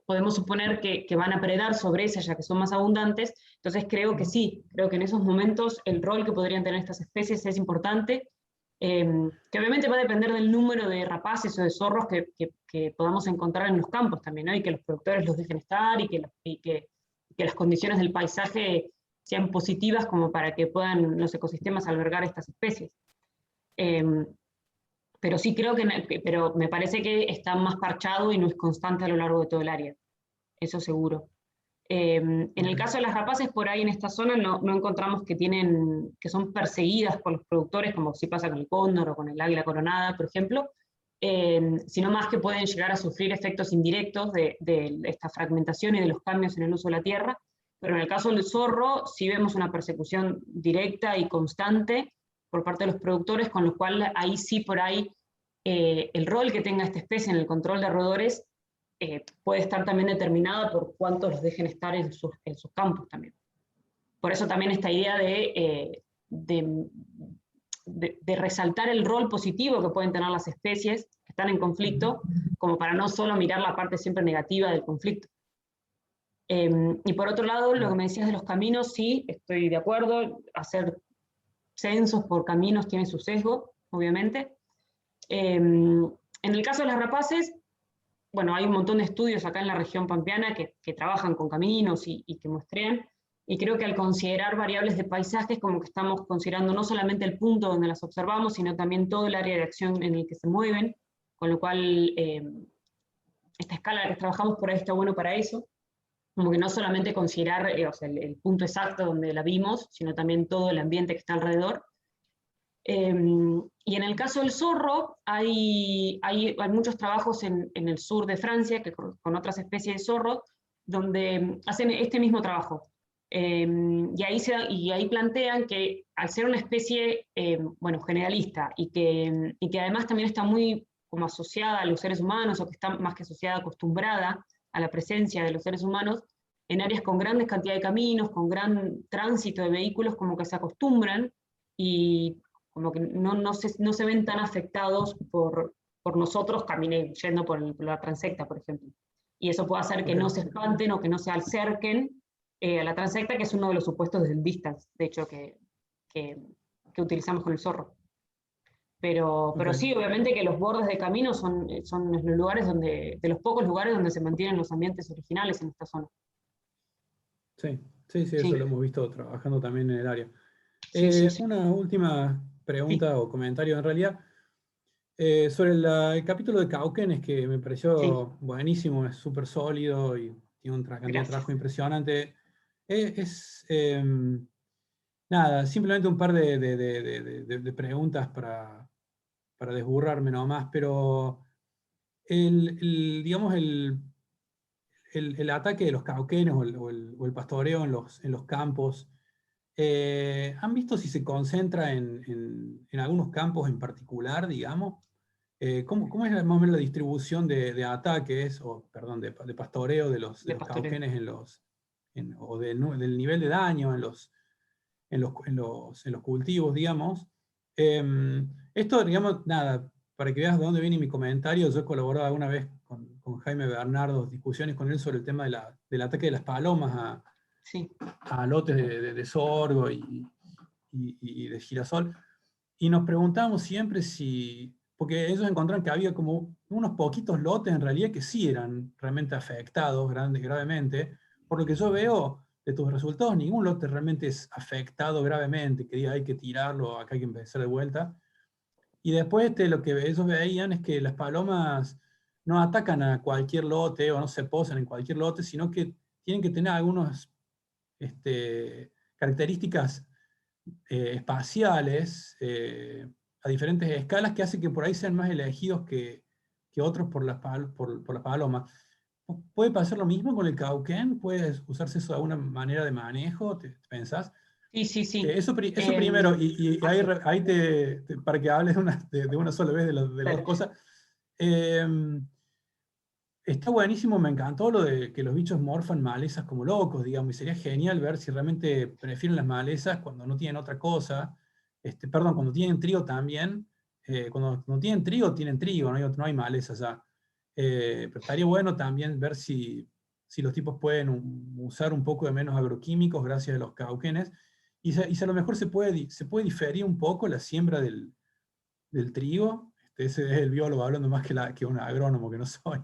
podemos suponer que van a predar sobre ellas ya que son más abundantes. Entonces creo que sí, creo que en esos momentos el rol que podrían tener estas especies es importante, que obviamente va a depender del número de rapaces o de zorros que podamos encontrar en los campos también, ¿no? Y que los productores los dejen estar y que las condiciones del paisaje sean positivas como para que puedan los ecosistemas albergar estas especies. Pero sí creo pero me parece que está más parchado y no es constante a lo largo de todo el área, eso seguro. En el caso de las rapaces, por ahí en esta zona no encontramos que son perseguidas por los productores, como sí pasa con el cóndor o con el águila coronada, por ejemplo, sino más que pueden llegar a sufrir efectos indirectos de esta fragmentación y de los cambios en el uso de la tierra. Pero en el caso del zorro sí vemos una persecución directa y constante por parte de los productores, con lo cual ahí sí por ahí el rol que tenga esta especie en el control de roedores puede estar también determinada por cuántos los dejen estar en sus campos también. Por eso también esta idea de resaltar el rol positivo que pueden tener las especies que están en conflicto, como para no solo mirar la parte siempre negativa del conflicto. Y por otro lado, lo que me decías de los caminos, sí, estoy de acuerdo, hacer censos por caminos tiene su sesgo, obviamente. En el caso de las rapaces, bueno, hay un montón de estudios acá en la región pampeana que trabajan con caminos y que muestrean, y creo que al considerar variables de paisajes, como que estamos considerando no solamente el punto donde las observamos, sino también todo el área de acción en el que se mueven, con lo cual esta escala en la que trabajamos por ahí está bueno para eso, como que no solamente considerar o sea, el punto exacto donde la vimos, sino también todo el ambiente que está alrededor. Y en el caso del zorro, hay muchos trabajos en el sur de Francia, con otras especies de zorro, donde hacen este mismo trabajo. Y ahí plantean que al ser una especie bueno, generalista y que además también está muy como asociada a los seres humanos, o que está más que asociada, acostumbrada a la presencia de los seres humanos, en áreas con grandes cantidades de caminos, con gran tránsito de vehículos, como que se acostumbran y como que no se ven tan afectados por nosotros yendo por la transecta, por ejemplo. Y eso puede hacer que no se espanten o que no se acerquen a la transecta, que es uno de los supuestos del distance, de hecho, que utilizamos con el zorro. Pero sí, obviamente que los bordes de camino son los lugares de los pocos lugares donde se mantienen los ambientes originales en esta zona. Sí, eso lo hemos visto trabajando también en el área. Sí. Una última pregunta o comentario en realidad. Sobre el capítulo de Cauquenes, que me pareció buenísimo, es súper sólido y tiene un trabajo impresionante. Nada, simplemente un par de preguntas para desburrarme nomás, pero digamos el ataque de los cauquenes o el pastoreo en los campos, ¿han visto si se concentra en algunos campos en particular, digamos? ¿Cómo es más o menos la distribución de ataques, o perdón, de pastoreo de los cauquenes o del nivel de daño en los cultivos, digamos? Esto, digamos, nada, para que veas de dónde viene mi comentario, yo he colaborado alguna vez con Jaime Bernardo, discusiones con él sobre el tema del ataque de las palomas a lotes de sorgo y de girasol, y nos preguntábamos siempre porque ellos encontraron que había como unos poquitos lotes en realidad que sí eran realmente afectados gravemente. Por lo que yo veo de tus resultados, ningún lote realmente es afectado gravemente, que diga hay que tirarlo, acá hay que empezar de vuelta. Y después lo que ellos veían es que las palomas no atacan a cualquier lote o no se posan en cualquier lote, sino que tienen que tener algunas características espaciales a diferentes escalas que hacen que por ahí sean más elegidos que otros por las palomas. ¿Puede pasar lo mismo con el cauquén? ¿Puede usarse eso de alguna manera de manejo? ¿Te pensás? Sí. Eso primero, y ahí para que hables de una sola vez de las dos cosas. Está buenísimo, me encantó lo de que los bichos morfan malezas como locos, digamos, y sería genial ver si realmente prefieren las malezas cuando no tienen otra cosa. Perdón, cuando tienen trigo también. Cuando tienen trigo, no hay malezas ya. Pero estaría bueno también ver si los tipos pueden usar un poco de menos agroquímicos gracias a los cauquenes, y si a lo mejor se puede diferir un poco la siembra del trigo. Ese es el biólogo hablando más que un agrónomo que no soy.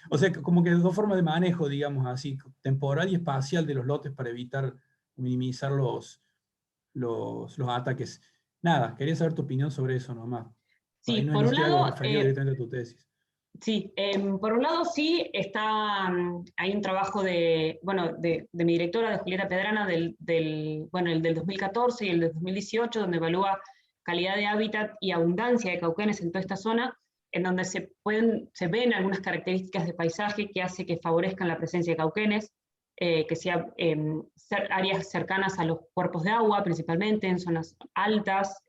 O sea, como que dos formas de manejo, digamos así, temporal y espacial de los lotes para evitar minimizar los ataques. Nada, quería saber tu opinión sobre eso nomás. Sí, no por es un ni siquiera algo lado, referido directamente a tu tesis. Sí, por un lado sí hay un trabajo de mi directora, de Julieta Pedrana, el del 2014 y el del 2018, donde evalúa calidad de hábitat y abundancia de cauquenes en toda esta zona, en donde se ven algunas características de paisaje que hace que favorezcan la presencia de cauquenes, que sean áreas cercanas a los cuerpos de agua, principalmente en zonas altas,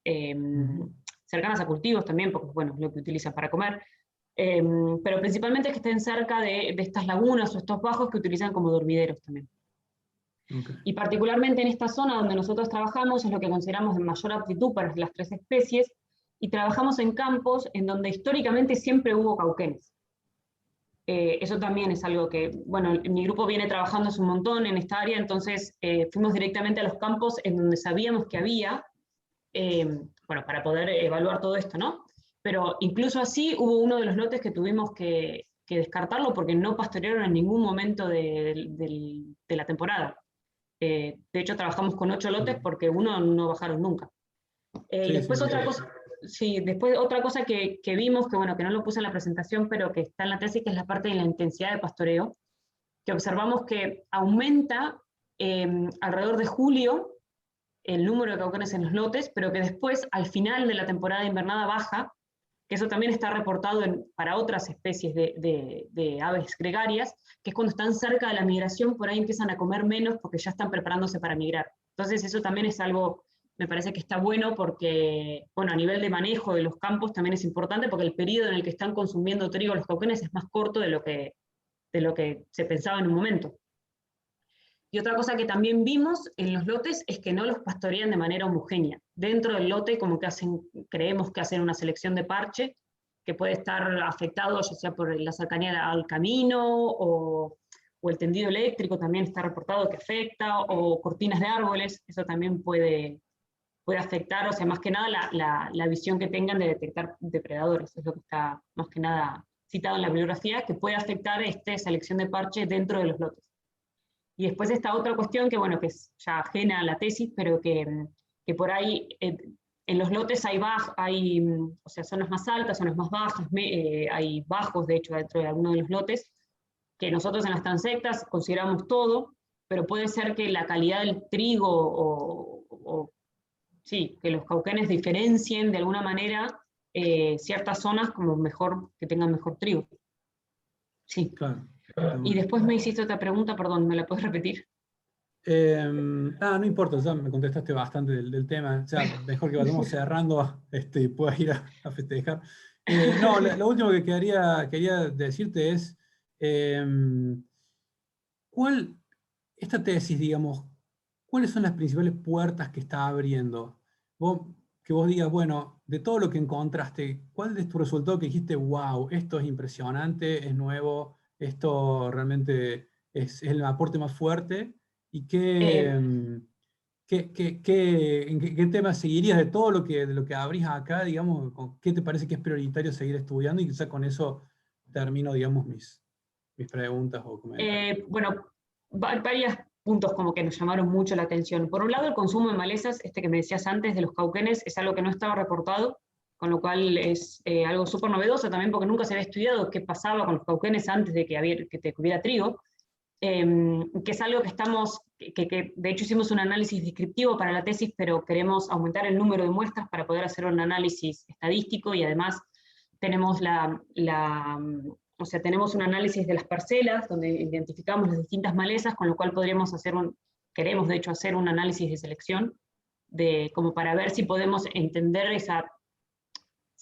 cercanas a cultivos también, porque bueno, es lo que utilizan para comer. Pero principalmente que estén cerca de estas lagunas o estos bajos que utilizan como dormideros también. Okay. Y particularmente en esta zona donde nosotros trabajamos es lo que consideramos de mayor aptitud para las tres especies, y trabajamos en campos en donde históricamente siempre hubo cauquenes. Eso también es algo que, bueno, mi grupo viene trabajando hace un montón en esta área, entonces fuimos directamente a los campos en donde sabíamos que había, bueno, para poder evaluar todo esto, ¿no? Pero incluso así hubo uno de los lotes que tuvimos que descartarlo porque no pastorearon en ningún momento de la temporada. De hecho, trabajamos con 8 lotes porque uno no bajaron nunca. Y después otra cosa, sí, después otra cosa que vimos, que bueno, que no lo puse en la presentación, pero que está en la tesis, que es la parte de la intensidad de pastoreo, que observamos que aumenta alrededor de julio el número de cauquenes en los lotes, pero que después, al final de la temporada de invernada, baja, que eso también está reportado para otras especies de aves gregarias, que es cuando están cerca de la migración, por ahí empiezan a comer menos porque ya están preparándose para migrar. Entonces eso también es algo, me parece que está bueno porque, bueno, a nivel de manejo de los campos también es importante porque el periodo en el que están consumiendo trigo los cauquenes es más corto de lo que se pensaba en un momento. Y otra cosa que también vimos en los lotes es que no los pastorean de manera homogénea. Dentro del lote como que creemos que hacen una selección de parche que puede estar afectado ya sea por la cercanía al camino o el tendido eléctrico también está reportado que afecta, o cortinas de árboles, eso también puede afectar, o sea, más que nada la visión que tengan de detectar depredadores, es lo que está más que nada citado en la bibliografía, que puede afectar selección de parche dentro de los lotes. Y después esta otra cuestión que, bueno, que es ya ajena a la tesis, pero que por ahí en los lotes hay o sea, zonas más altas, zonas más bajas, hay bajos, de hecho, dentro de algunos de los lotes, que nosotros en las transectas consideramos todo, pero puede ser que la calidad del trigo sí, que los cauquenes diferencien de alguna manera ciertas zonas como mejor, que tengan mejor trigo. Sí. Claro. Y después me hiciste otra pregunta, perdón, ¿me la puedes repetir? No importa, ya me contestaste bastante del tema, ya mejor que vayamos cerrando y puedas ir a festejar. No, lo último que quería decirte es, esta tesis, digamos, ¿cuáles son las principales puertas que está abriendo? Que vos digas, bueno, de todo lo que encontraste, ¿cuál es tu resultado que dijiste, wow, esto es impresionante, es nuevo, esto realmente es el aporte más fuerte? ¿Y en qué temas seguirías de todo de lo que abrís acá, digamos, qué te parece que es prioritario seguir estudiando? Y quizá con eso termino, digamos, mis preguntas o comentarios. Bueno, varios puntos como que nos llamaron mucho la atención. Por un lado, el consumo de malezas, que me decías antes de los cauquenes, es algo que no estaba reportado, con lo cual es algo súper novedoso también porque nunca se había estudiado qué pasaba con los cauquenes antes de que hubiera trigo, que es algo que de hecho hicimos un análisis descriptivo para la tesis, pero queremos aumentar el número de muestras para poder hacer un análisis estadístico y además tenemos o sea, tenemos un análisis de las parcelas donde identificamos las distintas malezas, con lo cual queremos de hecho hacer un análisis de selección como para ver si podemos entender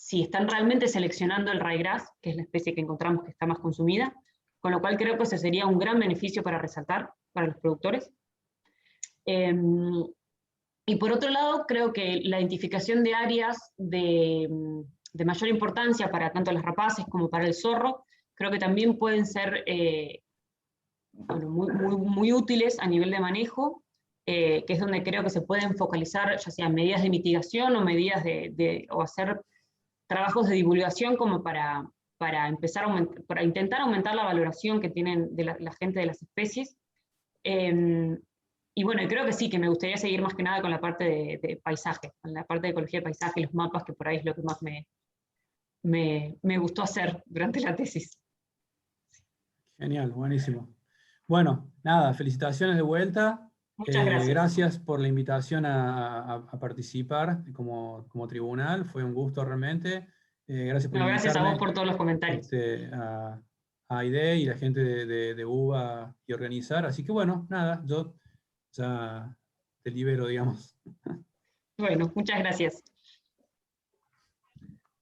si están realmente seleccionando el ryegrass, que es la especie que encontramos que está más consumida, con lo cual creo que ese sería un gran beneficio para resaltar para los productores. Y por otro lado, creo que la identificación de áreas de mayor importancia para tanto las rapaces como para el zorro, creo que también pueden ser bueno, muy útiles a nivel de manejo, que es donde creo que se pueden focalizar ya sea medidas de mitigación o medidas o hacer trabajos de divulgación como para para intentar aumentar la valoración que tienen de la gente de las especies. Y bueno, creo que sí, que me gustaría seguir más que nada con la parte de paisaje, con la parte de ecología de paisaje, los mapas, que por ahí es lo que más me gustó hacer durante la tesis. Genial, buenísimo. Bueno, nada, felicitaciones de vuelta. Muchas gracias. Gracias por la invitación a participar como tribunal, fue un gusto realmente. Gracias por gracias a vos por todos los comentarios. a Aide y la gente de UBA y organizar. Así que bueno, nada, yo ya te libero, digamos. Bueno, muchas gracias.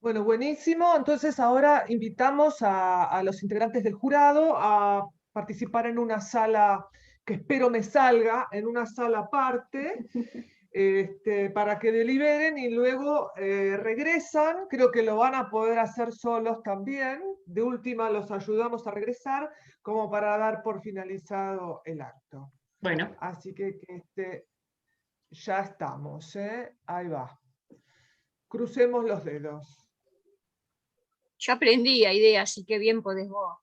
Bueno, buenísimo. Entonces ahora invitamos a los integrantes del jurado a participar en una sala que espero me salga, en una sala aparte. para que deliberen y luego regresan. Creo que lo van a poder hacer solos también. De última los ayudamos a regresar como para dar por finalizado el acto. Bueno, Así que ya estamos, ahí va. Crucemos los dedos. Yo aprendí a idea, así que bien podés vos.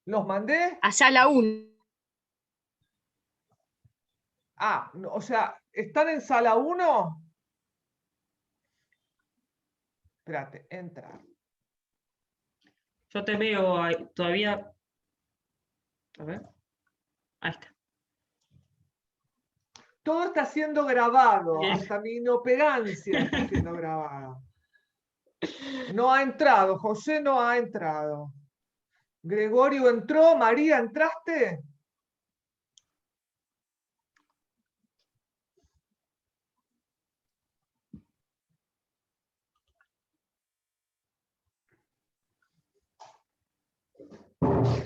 ¿Los mandé? A sala 1. Ah, o sea, ¿están en sala 1? Espérate, entrar. yo te veo ahí, todavía. A ver. Ahí está. Todo está siendo grabado, Bien. hasta mi inoperancia está siendo grabada. No ha entrado, José no ha entrado. Gregorio entró, María, ¿entraste?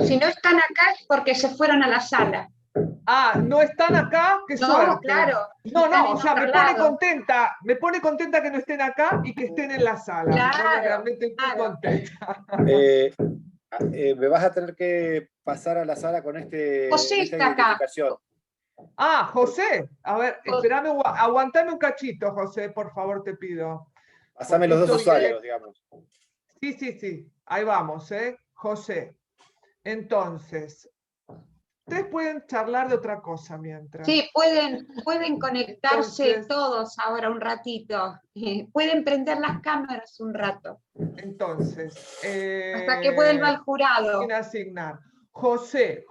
Si no están acá es porque se fueron a la sala. Ah, ¿no están acá? ¡Qué No, suerte! claro. No, están no, en o sea, otro me pone lado. contenta que no estén acá y que estén en la sala. Me pone Claro, realmente muy claro. contenta. Me vas a tener que pasar a la sala con José esta está acá. identificación. Ah, José, a ver, espérame, aguantame un cachito, José, por favor, te pido. Pasame Porque los dos estoy, usuarios, digamos. Sí, ahí vamos, José. Entonces, ustedes pueden charlar de otra cosa mientras. Sí, pueden conectarse Entonces- todos ahora un ratito. Pueden prender las cámaras un rato. Entonces, Hasta que vuelva el jurado. sin asignar. José.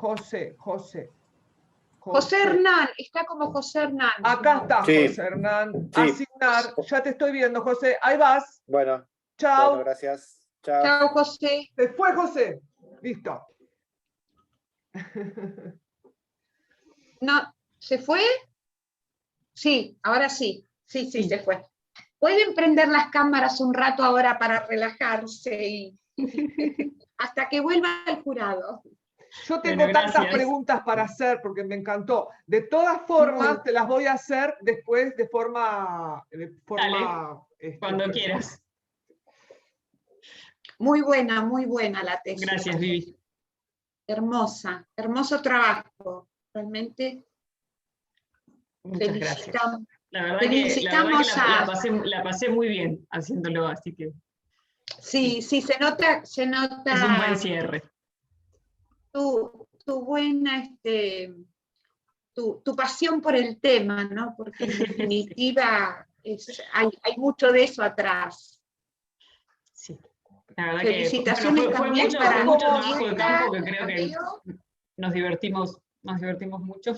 José Hernán, está como José Hernán. Acá está, Sí. José Hernán. Sí. Asignar, ya te estoy viendo, José. Ahí vas. Bueno, Chao. bueno, gracias. Chao. Chao, José. Se fue, José. Listo. No, ¿se fue? Sí, ahora sí. Sí, se fue. Pueden prender las cámaras un rato ahora para relajarse y hasta que vuelva el jurado. Yo tengo Bueno, tantas gracias. preguntas para hacer porque me encantó. De todas formas, Muy- te las voy a hacer después de forma Cuando presencial. quieras. muy buena la tesis. Gracias, Vivi. Hermosa, hermoso trabajo. Realmente Muchas gracias. felicitamos. La verdad que Felicitamos la pasé muy bien haciéndolo, así que Sí, se nota es un buen cierre. tu buena, tu pasión por el tema, ¿no? Porque en definitiva hay mucho de eso atrás. Sí. La verdad Felicitaciones que fue también mucho para trabajo de campo que Julieta, creo que Mateo. nos divertimos mucho.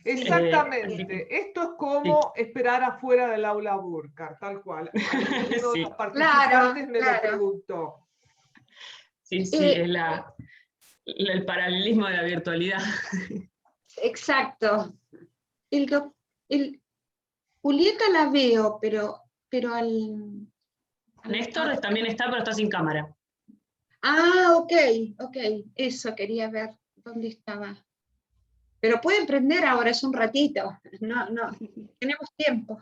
Exactamente. Esto es como esperar afuera del aula Burkhardt, tal cual. Uno de Sí. los participantes me lo Claro. preguntó. Sí, es el paralelismo de la virtualidad. Exacto. Julieta la veo, pero Néstor también está, pero está sin cámara. Ah, ok, eso quería ver dónde estaba. Pero pueden prender ahora, es un ratito. No, tenemos tiempo.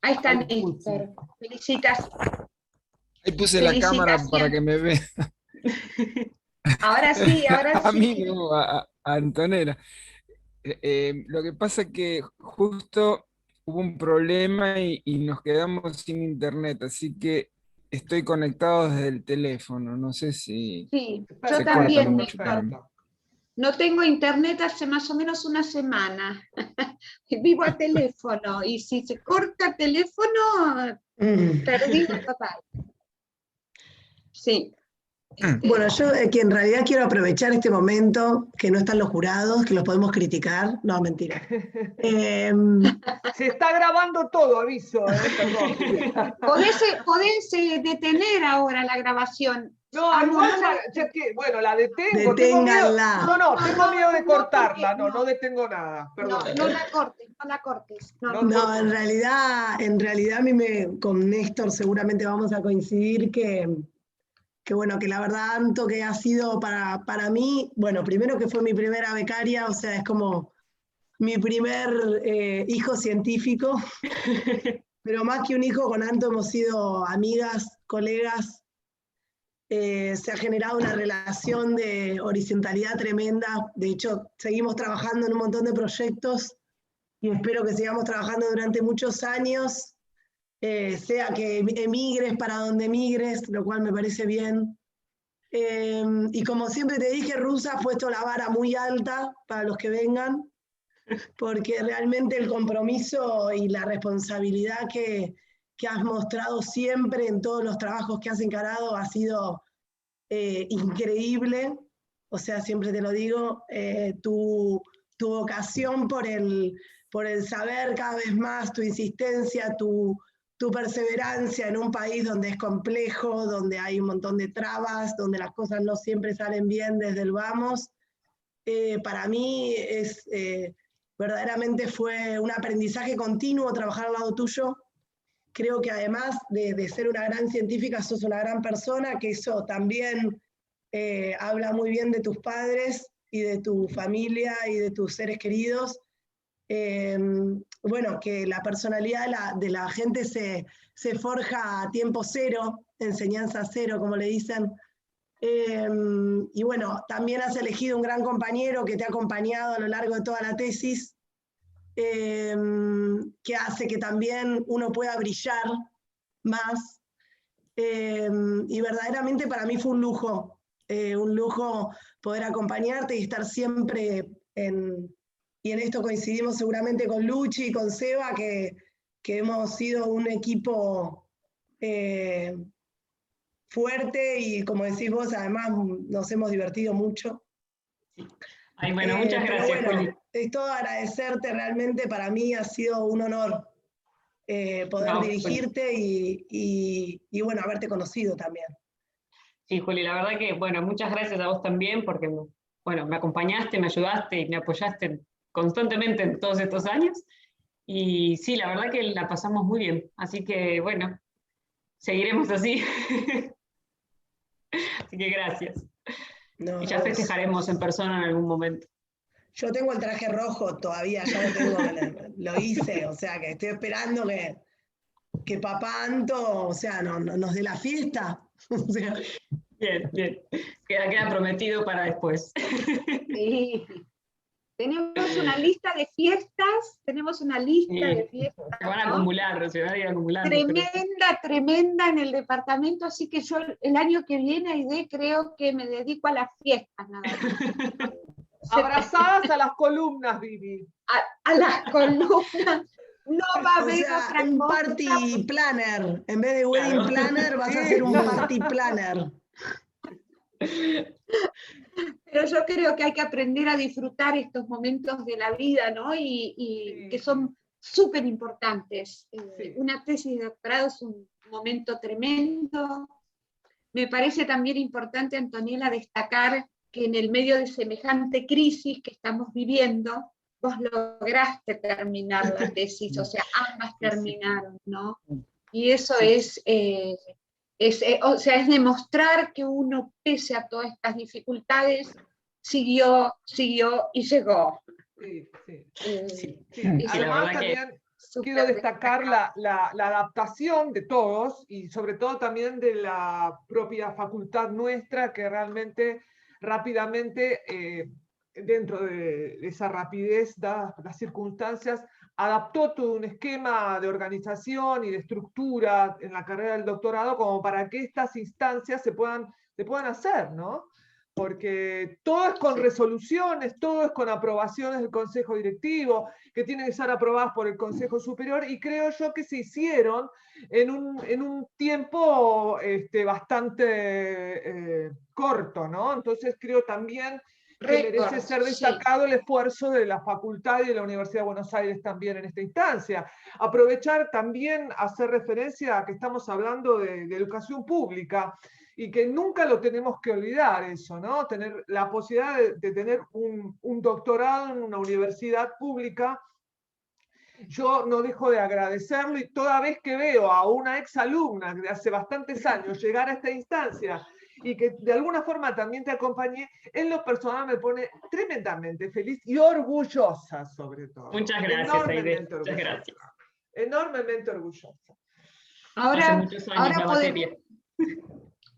Ahí está Néstor. Felicitas. Ahí puse la cámara para que me vea. Ahora sí. A mí no, a Antonella. Lo que pasa es que justo hubo un problema y nos quedamos sin internet, así que estoy conectado desde el teléfono. No sé si Sí, Perfecto, yo también, mucho para mí. perfecto. No tengo internet hace más o menos una semana. Vivo a teléfono y si se corta el teléfono, perdido total. Sí. Bueno, yo que en realidad quiero aprovechar este momento que no están los jurados, que los podemos criticar. No, mentira. Se está grabando todo, aviso. Perdón, Julia. ¿Podés detener ahora la grabación? No, igual ya que, bueno, la detengo. Tengo miedo, Deténganla. no, tengo miedo de no, cortarla. porque No detengo nada. Perdón. No la cortes. No. No, en realidad a mí con Néstor seguramente vamos a coincidir que bueno, que la verdad, Anto, que ha sido para mí, bueno, primero que fue mi primera becaria, o sea, es como mi primer hijo científico, pero más que un hijo, con Anto hemos sido amigas, colegas. Se ha generado una relación de horizontalidad tremenda. De hecho, seguimos trabajando en un montón de proyectos y espero que sigamos trabajando durante muchos años, sea que emigres para donde emigres, lo cual me parece bien. Y como siempre te dije, Rusa ha puesto la vara muy alta para los que vengan, porque realmente el compromiso y la responsabilidad que has mostrado siempre en todos los trabajos que has encarado ha sido increíble. O sea, siempre te lo digo, tu vocación por el saber cada vez más, tu insistencia, tu perseverancia en un país donde es complejo, donde hay un montón de trabas, donde las cosas no siempre salen bien desde el vamos, para mí verdaderamente fue un aprendizaje continuo trabajar al lado tuyo. Creo que además de ser una gran científica, sos una gran persona, que eso también habla muy bien de tus padres y de tu familia y de tus seres queridos. Bueno, que la personalidad de la gente se forja a tiempo cero, enseñanza cero, como le dicen. Y bueno, también has elegido un gran compañero que te ha acompañado a lo largo de toda la tesis, que hace que también uno pueda brillar más. Y verdaderamente para mí fue un lujo poder acompañarte y estar siempre y en esto coincidimos seguramente con Luchi y con Seba, que hemos sido un equipo fuerte y, como decís vos, además nos hemos divertido mucho. Ay, bueno, muchas gracias, bueno, Juli. es todo agradecerte, realmente para mí ha sido un honor poder dirigirte y bueno, haberte conocido también. Sí, Juli, la verdad que, bueno, muchas gracias a vos también, porque, bueno, me acompañaste, me ayudaste y me apoyaste constantemente en todos estos años. Y sí, la verdad que la pasamos muy bien. Así que, bueno, seguiremos así. Así que gracias. No, y ya festejaremos en persona en algún momento. Yo tengo el traje rojo todavía, ya lo tengo, lo hice, o sea que estoy esperando que papá Anto, o sea, nos dé la fiesta. O sea. Bien, bien. Queda prometido para después. Sí. Tenemos una lista de fiestas, Se van a acumular, se van a ir acumulando. Tremenda en el departamento, así que yo el año que viene, Aide, creo que me dedico a las fiestas nada más. Abrazadas a las columnas, Vivi. A las columnas. No va a haber otra un cosa. Party planner. En vez de wedding planner, vas a hacer un party planner. Pero yo creo que hay que aprender a disfrutar estos momentos de la vida, ¿no? Y que son súper importantes. Una tesis de doctorado es un momento tremendo. Me parece también importante, Antonella, destacar que en el medio de semejante crisis que estamos viviendo, vos lograste terminar la tesis, o sea, ambas terminaron, ¿no? Y eso es demostrar que uno, pese a todas estas dificultades, siguió y llegó. Además, también quiero destacar la adaptación de todos y sobre todo también de la propia facultad nuestra, que realmente rápidamente, dentro de esa rapidez, dadas las circunstancias, adaptó todo un esquema de organización y de estructura en la carrera del doctorado como para que estas instancias se puedan hacer, ¿no? Porque todo es con resoluciones, todo es con aprobaciones del Consejo Directivo, que tienen que ser aprobadas por el Consejo Superior, y creo yo que se hicieron en un tiempo bastante corto, ¿no? Entonces creo también que merece ser destacado el esfuerzo de la facultad y de la Universidad de Buenos Aires también en esta instancia. Aprovechar también, hacer referencia a que estamos hablando de educación pública, y que nunca lo tenemos que olvidar eso, ¿no? Tener la posibilidad de tener un doctorado en una universidad pública. Yo no dejo de agradecerlo, y toda vez que veo a una exalumna de hace bastantes años llegar a esta instancia y que de alguna forma también te acompañé, en lo personal me pone tremendamente feliz y orgullosa sobre todo. Muchas gracias, Enormemente Aide. Muchas orgullosa. gracias. Enormemente orgullosa. Hace Ahora, muchos años la materia.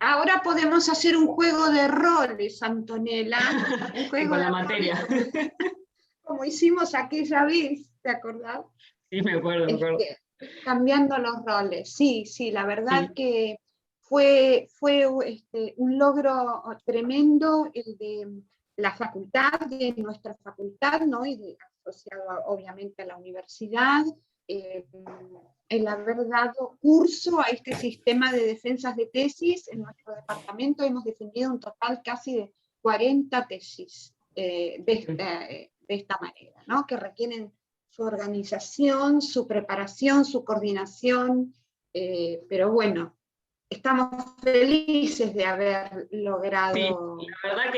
ahora podemos hacer un juego de roles, Antonella. Un Y juego con de la materia. roles, como hicimos aquella vez, ¿te acordás? Sí, me acuerdo. Cambiando los roles. Sí, sí, la verdad Sí. que fue un logro tremendo el de la facultad, de nuestra facultad, ¿no? Y asociado obviamente a la universidad, el haber dado curso a este sistema de defensas de tesis. En nuestro departamento hemos defendido un total casi de 40 tesis de esta manera, ¿no? Que requieren su organización, su preparación, su coordinación, pero bueno, estamos felices de haber logrado... Sí,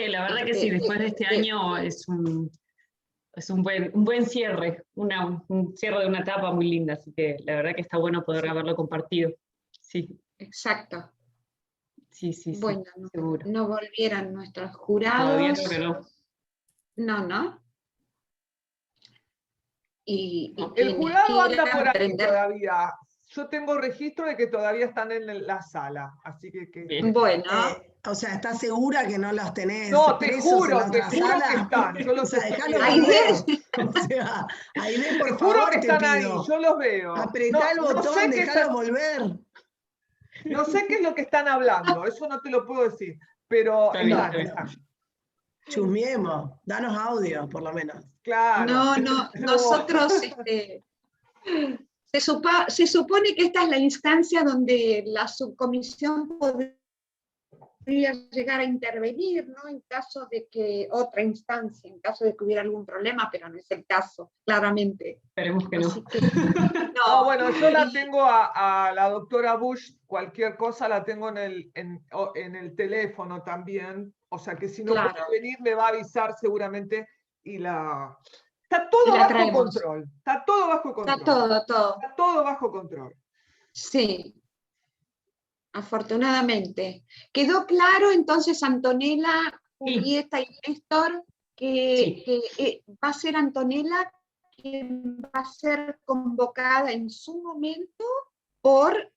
la verdad que sí, después de este año es un buen cierre, un cierre de una etapa muy linda, así que la verdad que está bueno poder haberlo compartido. Sí. Exacto. Sí. Bueno, seguro. no volvieran nuestros jurados. Todavía creo que no. No. Y el jurado anda por ahí aprender. todavía. Yo tengo registro de que todavía están en la sala, así que bueno. O sea, ¿estás segura que no los tenés no, te presos juro, en la otra sala? que están. Yo los o sea, estoy dejalo viendo. volver. O sea, Aide, por Te juro favor, que te están ahí, pido. yo los veo. Apretá el botón, sé qué dejalo volver. No sé qué es lo que están hablando, eso no te lo puedo decir, pero están. Chusmiemos, danos audio, por lo menos. Claro. No, nosotros, se supone que esta es la instancia donde la subcomisión podría llegar a intervenir, ¿no? En caso de que otra instancia, en caso de que hubiera algún problema, pero no es el caso, claramente. Esperemos que no. Así que, No, bueno, yo la tengo a la doctora Bush, cualquier cosa la tengo en el teléfono también, o sea que si no puede venir me va a avisar seguramente y está todo bajo control. Está todo bajo control. Está todo bajo control. Sí. Afortunadamente. ¿Quedó claro entonces, Antonella, Julieta y Néstor, que va a ser Antonella quien va a ser convocada en su momento por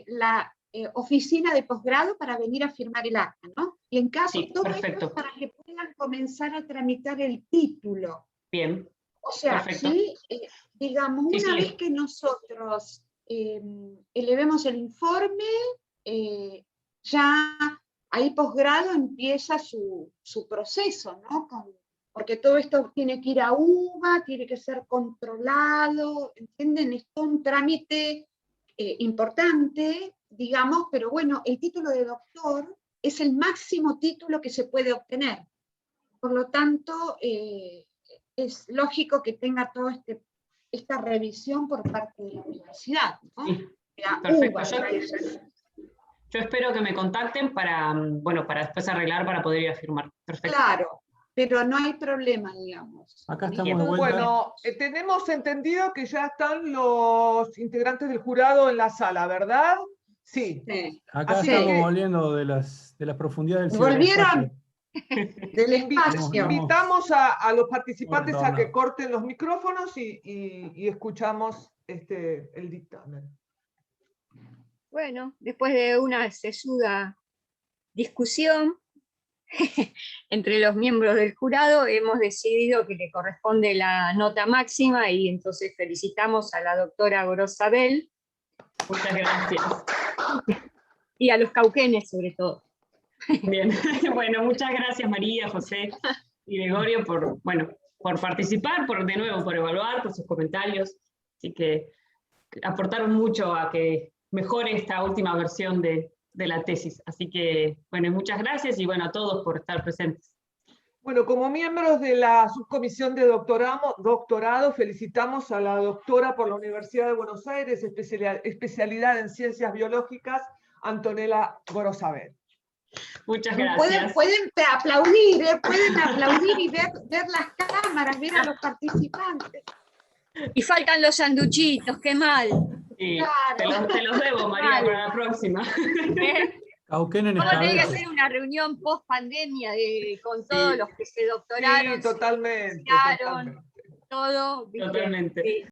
la oficina de posgrado para venir a firmar el acta, ¿no? Y en caso, todo esto es para que puedan comenzar a tramitar el título. Bien. O sea, ¿sí? Digamos, una vez que nosotros elevemos el informe, ya ahí posgrado empieza su proceso, ¿no? Porque todo esto tiene que ir a UBA, tiene que ser controlado, ¿entienden? Es un trámite importante, digamos, pero bueno, el título de doctor es el máximo título que se puede obtener. Por lo tanto, es lógico que tenga toda esta revisión por parte de la universidad, ¿no? Sí, perfecto. Yo espero que me contacten para después arreglar para poder ir a firmar. Perfecto. Claro, pero no hay problema, digamos. Acá estamos de vuelta. Bueno, tenemos entendido que ya están los integrantes del jurado en la sala, ¿verdad? Sí. Acá estamos volviendo de las profundidades del ciberespacio. ¿Volvieron? Del espacio. Invitamos a los participantes a que corten los micrófonos y escuchamos el dictamen. Bueno, después de una sesuda discusión entre los miembros del jurado, hemos decidido que le corresponde la nota máxima y entonces felicitamos a la doctora Gorosabel. Muchas gracias. Y a los cauquenes sobre todo. Bien, bueno, muchas gracias María, José y Gregorio por participar, de nuevo, por evaluar, por sus comentarios. Así que aportaron mucho a que mejore esta última versión de la tesis. Así que, bueno, muchas gracias y bueno, a todos por estar presentes. Bueno, como miembros de la subcomisión de doctorado, felicitamos a la doctora por la Universidad de Buenos Aires, especialidad en Ciencias Biológicas, Antonella Gorosabel. Muchas gracias. Pueden aplaudir y ver las cámaras, ver a los participantes. Y faltan los sanduchitos, qué mal. Sí, claro. Te los debo, María, para la próxima. Cauquén en Vamos a tener que escabeche. hacer una reunión post pandemia con todos los que se doctoraron, Sí, totalmente, se licenciaron, totalmente. todo, ¿viste? Totalmente.